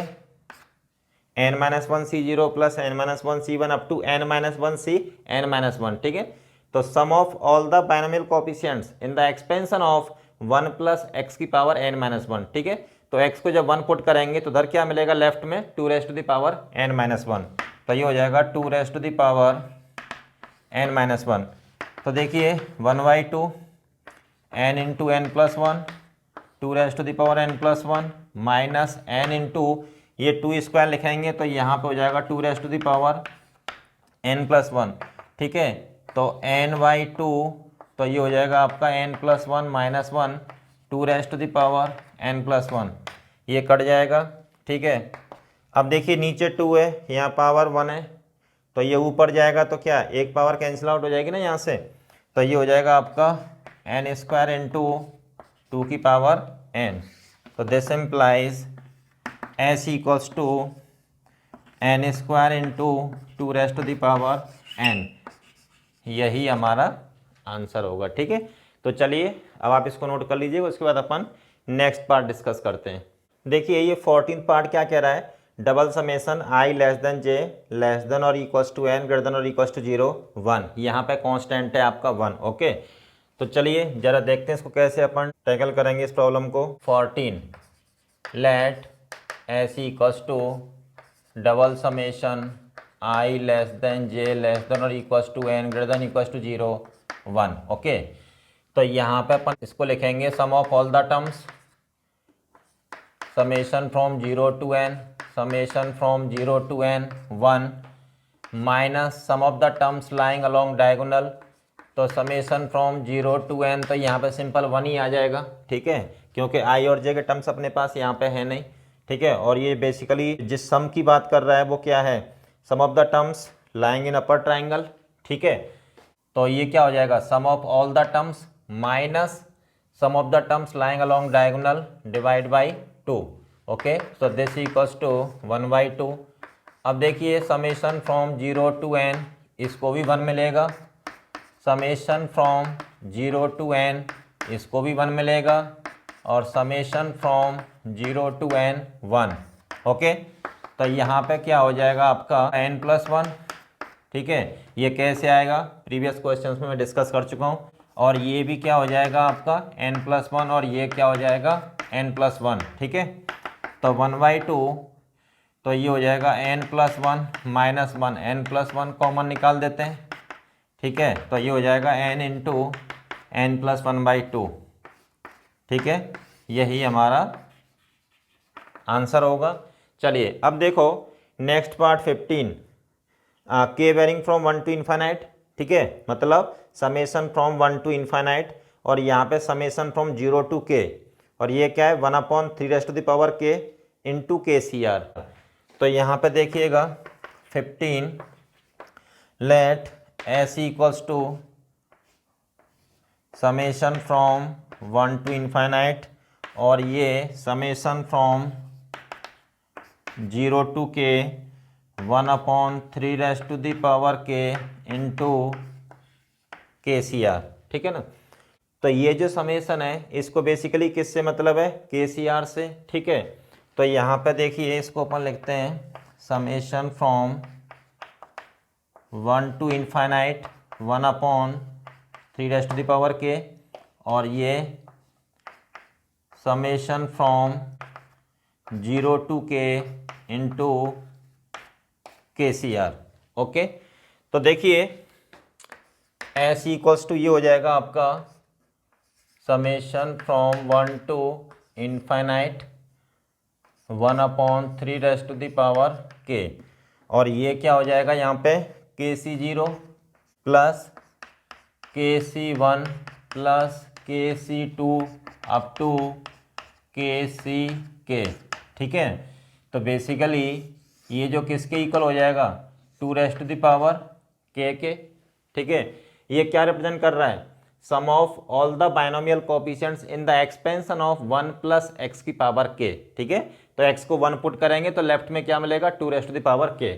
n-1 c0 plus n-1 c1 up to n-1 c n-1, ठीक है। तो sum of all the binomial coefficients in the expansion of 1 plus x की पावर n-1, ठीक है। तो x को जब 1 पुट करेंगे तो उधर क्या मिलेगा लेफ्ट में 2n-1, तो ये हो जाएगा 2n-n-1। तो देखिए 1/2 n into n+1 2n+1 minus n into ये 2 स्क्वायर लिखेंगे तो यहाँ पे हो जाएगा 2n+1, ठीक है। तो n/2, तो ये हो जाएगा आपका n+1 माइनस 1 2n+1, ये कट जाएगा, ठीक है। अब देखिए नीचे 2 है, यहाँ पावर 1 है, तो ये ऊपर जाएगा तो क्या एक पावर कैंसिल आउट हो जाएगी ना यहाँ से, तो ये हो जाएगा आपका n² इंटू 2 की पावर n। तो this implies s equals to n² into 2n, यही हमारा आंसर होगा, ठीक है। तो चलिए अब आप इसको नोट कर लीजिए, उसके बाद अपन नेक्स्ट पार्ट डिस्कस करते हैं। देखिए ये 14th पार्ट क्या कह रहा है, double summation i less than j less than और equals to n greater than और इक्वल्स टू 0 1, यहाँ पे कांस्टेंट है आपका 1, ओके। तो चलिए जरा देखते हैं इसको कैसे अपन टैकल करेंगे इस प्रॉब्लम को। 14 let s equals to double summation i less than j less than और equals to n greater than equals to 0 1, okay. तो यहाँ पे अपन इसको लिखेंगे sum of all the terms summation from 0 to n summation from 0 to n 1 minus sum of the terms lying along diagonal, तो summation from 0 to n, तो यहाँ पे सिंपल 1 ही आ जाएगा, ठीक है, क्योंकि i और j के टर्म्स अपने पास यहाँ पे है नहीं, ठीक है। और ये बेसिकली जिस सम की बात कर रहा है वो क्या है, sum of the terms lying in upper triangle, ठीक है। तो ये क्या हो जाएगा sum of all the terms minus sum of the terms lying along diagonal divide by 2, okay. So this equals to 1/2। अब देखिए समेशन फ्रॉम 0 to n, इसको भी 1 मिलेगा, समेशन फ्रॉम 0 to n, इसको भी 1 मिलेगा, और summation from 0 to n 1, okay. तो यहाँ पे क्या हो जाएगा आपका n+1, ठीक है। ये कैसे आएगा प्रीवियस क्वेश्चंस में मैं डिस्कस कर चुका हूँ, और ये भी क्या हो जाएगा आपका n+1, और ये क्या हो जाएगा n+1, ठीक है। तो 1/2, तो ये हो जाएगा n+1 माइनस 1, n+1 कॉमन निकाल देते हैं, ठीक है। तो ये हो जाएगा n इंटू n+1/2, ठीक है, यही हमारा आंसर होगा। चलिए अब देखो नेक्स्ट पार्ट 15 के वेरिंग फ्रॉम 1 to इन्फाइनाइट, ठीक है, मतलब समेशन फ्रॉम 1 to इन्फाइनाइट, और यहाँ पे समेशन फ्रॉम 0 to k, और ये क्या है 1/3k इंटू KCR। तो यहाँ पे देखिएगा 15 let s equals to summation from 1 to infinite, और ये summation from 0 to k 1/3k into KCR, ठीक है ना। तो ये जो समेशन है इसको बेसिकली किससे मतलब है, के सी आर से, ठीक है। तो यहाँ पे देखिए इसको अपन लिखते हैं समेशन फ्रॉम 1 to इनफाइनाइट 1/3 और ये summation from 0 to k into के सी आर। ओके, तो देखिए एस इक्वल्स टू ये हो जाएगा आपका समेशन फ्रॉम 1 to इनफाइनाइट 1/3 और ये क्या हो जाएगा यहाँ पे के सी 0 प्लस के सी 1 प्लस के सी 2 अप टू के सी के, ठीक है। तो बेसिकली ये जो किसके इक्वल हो जाएगा 2 के, ठीक है। ये क्या रिप्रेजेंट कर रहा है, sum of all the binomial coefficients in the expansion of 1 plus X की पावर के, ठीक है। तो x को 1 पुट करेंगे तो लेफ्ट में क्या मिलेगा 2 के।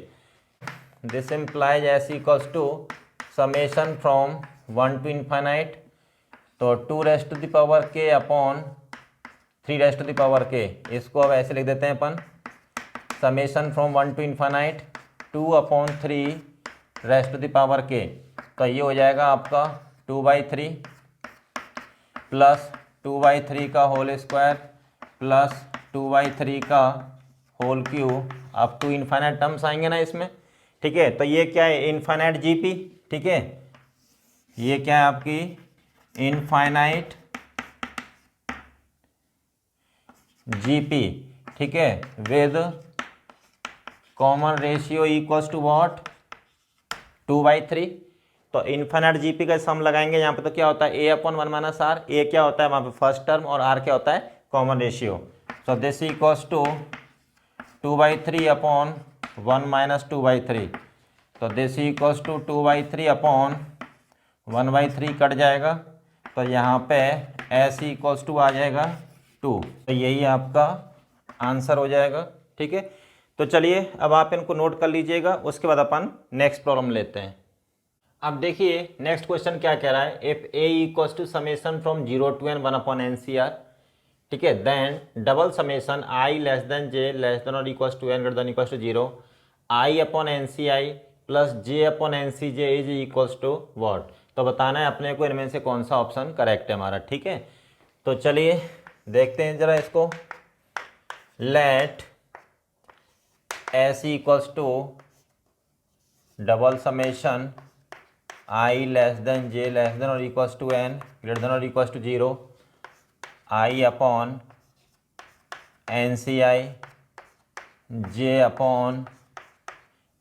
This implies S equals to summation from 1 to infinite, तो 2 अपॉन 3 के। इसको अब ऐसे लिख देते हैं अपन समेशन फ्रॉम 1 to इनफाइनाइट 2/3 के। तो ये हो जाएगा आपका 2/3 प्लस 2/3 का होल स्क्वायर प्लस 2/3 का होल क्यूब अब टू इनफाइनाइट टर्म्स आएंगे ना इसमें, ठीक है। तो ये क्या है इनफाइनाइट जीपी, ठीक है। ये क्या है आपकी इनफाइनाइट जीपी, ठीक है, with common ratio equals to what 2/3। तो इन्फाइनाइट जीपी का सम लगाएंगे यहाँ पे तो क्या होता है a/1 - r। ए क्या होता है वहाँ पे फर्स्ट टर्म और r क्या होता है common ratio. So this equals to 2/3 upon 1 - 2/3। तो this equals to 2/3 upon 1/3 cut जाएगा तो यहाँ पे s इक्वल्स टू आ जाएगा 2। तो यही आपका आंसर हो जाएगा, ठीक है। तो चलिए अब आप इनको नोट कर लीजिएगा, उसके बाद अपन नेक्स्ट प्रॉब्लम लेते हैं। अब देखिए नेक्स्ट क्वेश्चन क्या कह रहा है, if a equals to summation from 0 to n 1/NCR, ठीक है, then double summation i less than j less than और equals to n greater than equals to 0 i/NCi plus j/NCj is equals to what. तो बताना है अपने को इनमें से कौन सा ऑप्शन करेक्ट है हमारा, ठीक है। तो चलिए देखते हैं जरा इसको। Let s equals to double summation i less than j less than और equals to n greater than और इक्वल्स टू 0 i/NCi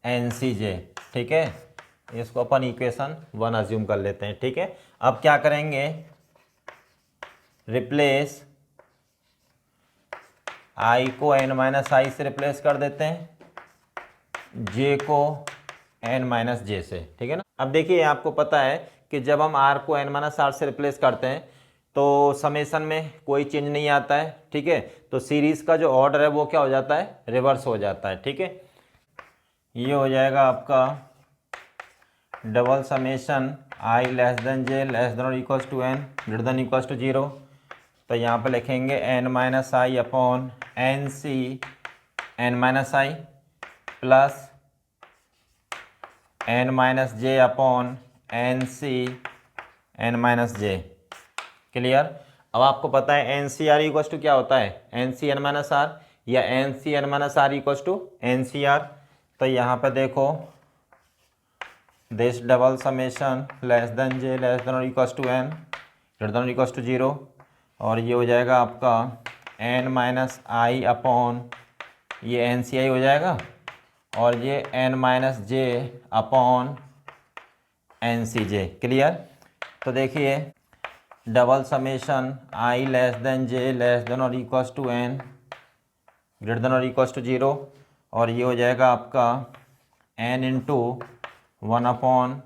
j/NCj, ठीक है। इसको अपन इक्वेशन 1 अज्यूम कर लेते हैं, ठीक है। अब क्या करेंगे रिप्लेस i को n - i से रिप्लेस कर देते हैं, j को n - j से, ठीक है ना। अब देखिए आपको पता है कि जब हम r को n - r से रिप्लेस करते हैं तो समेशन में कोई चेंज नहीं आता है, ठीक है। तो सीरीज का जो ऑर्डर है वो क्या हो जाता है रिवर्स हो जाता है, ठीक है। ये हो जाएगा आपका double summation i less than j less than और equals to n greater than equals to 0। तो यहाँ पे लिखेंगे n - i upon NC n - i plus n - j upon NC n - j। Clear. अब आपको पता है NCR इक्वल्स टू क्या होता है NC n - r या NC n - r equals to NCR। तो यहाँ पे देखो this double summation less than j less than और equals to n greater than और इक्वल्स टू 0 और ये हो जाएगा आपका n - i अपॉन ये NCi हो जाएगा और ये n - j upon NCj। Clear. तो देखिए double summation i less than j less than और equals to n greater than और इक्वल्स टू 0 और ये हो जाएगा आपका n into 1 upon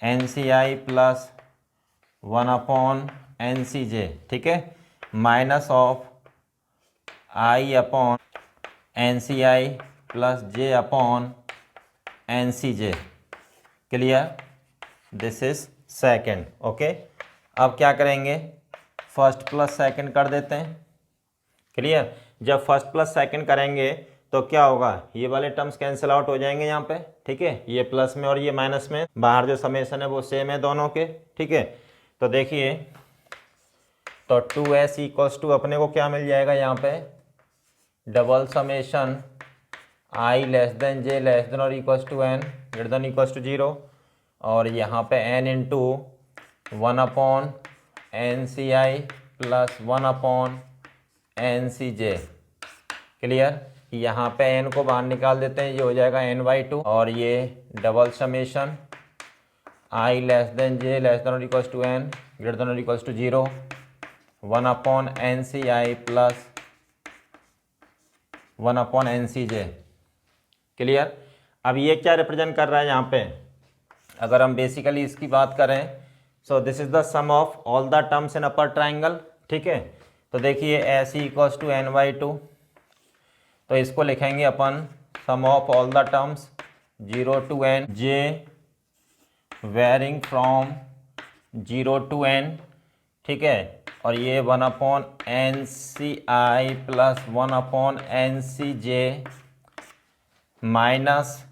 NCi plus 1 upon NCj, ठीक है, minus of i upon NCi plus j upon NCj। Clear. This is second, okay. अब क्या करेंगे, फर्स्ट प्लस सेकंड कर देते हैं। क्लियर। जब फर्स्ट प्लस सेकंड करेंगे तो क्या होगा, ये वाले टर्म्स कैंसिल आउट हो जाएंगे यहाँ पे, ठीक है। ये प्लस में और ये माइनस में, बाहर जो समेशन है वो सेम है दोनों के, ठीक है। तो देखिए, तो 2s इक्वल्स टू अपने को क्या मिल जाएगा यहाँ पे, double summation i less than j less than और equals to n greater than equals to 0, और यहाँ पे n into 1/NCi plus 1/NCj। Clear. यहाँ पे n को बाहर निकाल देते हैं, ये हो जाएगा n/2, और ये double summation i less than j less than और equals to n greater than और equals to 0, 1/NCi plus 1/NCj। Clear. अब ये क्या रिप्रेजेंट कर रहा है यहाँ पे, अगर हम बेसिकली इसकी बात करें, so this is the sum of all the terms in upper triangle, ठीक है। तो देखिए s इक्वल्स टू n/2, तो इसको लिखेंगे अपन sum of all the terms 0 to n j varying from 0 to n, ठीक है। और ये 1/NCi plus 1/NCj minus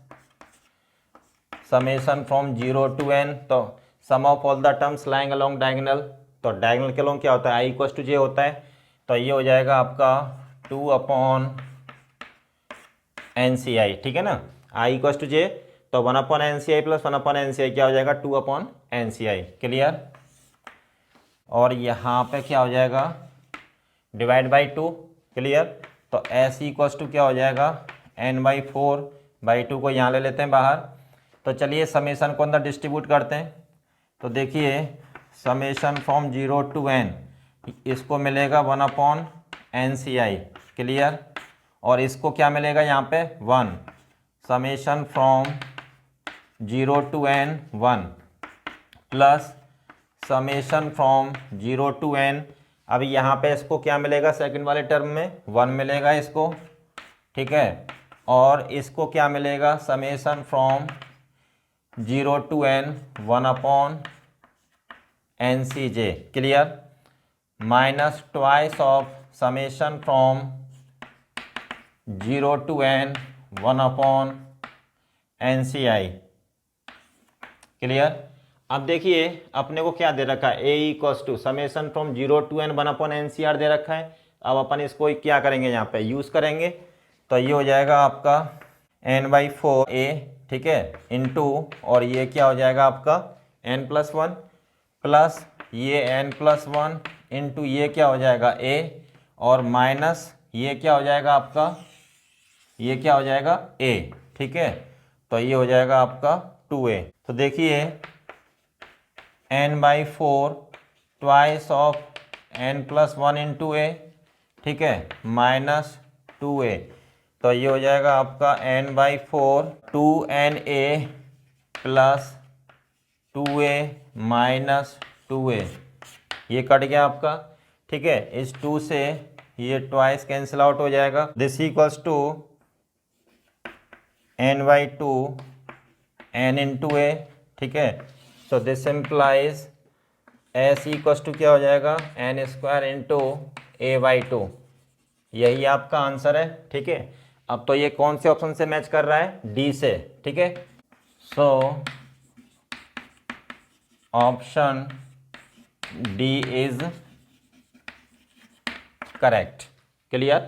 summation from 0 to n, तो sum of all the terms lying along diagonal, तो डायगोनल के अलोंग क्या होता है, i इक्वल्स टू j होता है, तो ये हो जाएगा आपका 2/NCi, ठीक है ना। i इक्वल्स टू j, तो 1/NCi प्लस 1/NCi क्या हो जाएगा, 2/NCi। क्लियर। और यहाँ पे क्या हो जाएगा, डिवाइड बाई 2। क्लियर। तो s इक्वल्स टू क्या हो जाएगा, n/4/2 को यहाँ ले लेते हैं बाहर। तो चलिए समेशन को अंदर डिस्ट्रीब्यूट करते हैं। तो देखिए, समेशन फ्रॉम 0 to n, इसको मिलेगा 1/NCi। क्लियर। और इसको क्या मिलेगा यहाँ पे 1, summation from 0 to n 1 plus summation from 0 to n, अभी यहाँ पे इसको क्या मिलेगा, सेकंड वाले टर्म में 1 मिलेगा इसको, ठीक है। और इसको क्या मिलेगा, summation from 0 to n 1/NCj। Clear. Minus twice of summation from 0 to n 1/NCi। Clear. अब देखिए अपने को क्या दे रखा है, a equals to summation from 0 to n 1/NCr दे रखा है। अब अपन इसको क्या करेंगे, यहाँ पे यूज़ करेंगे, तो ये हो जाएगा आपका n/4a, ठीक है, इंटू, और ये क्या हो जाएगा आपका n+1 प्लस ये n+1 इंटू ये क्या हो जाएगा a, और माइनस ये क्या हो जाएगा आपका, ये क्या हो जाएगा a, ठीक है। तो ये हो जाएगा आपका 2a। तो देखिए n/4 twice of n+1 into a, ठीक है, माइनस 2a। तो ये हो जाएगा आपका n/4 2na plus 2a minus 2a, ये कट गया आपका, ठीक है। इस 2 से ये ट्वाइस कैंसिल आउट हो जाएगा। This equals to n/2 n into a, ठीक है। So this implies s equals to क्या हो जाएगा, n² इंटू a/2। यही आपका आंसर है, ठीक है। अब तो ये कौन से ऑप्शन से मैच कर रहा है, डी से, ठीक है। So option D is correct. Clear.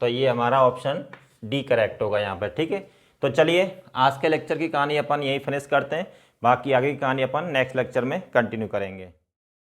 तो ये हमारा ऑप्शन डी करेक्ट होगा यहाँ पर, ठीक है। तो चलिए आज के लेक्चर की कहानी अपन यही फिनिश करते हैं, बाकी आगे की कहानी अपन नेक्स्ट लेक्चर में कंटिन्यू करेंगे।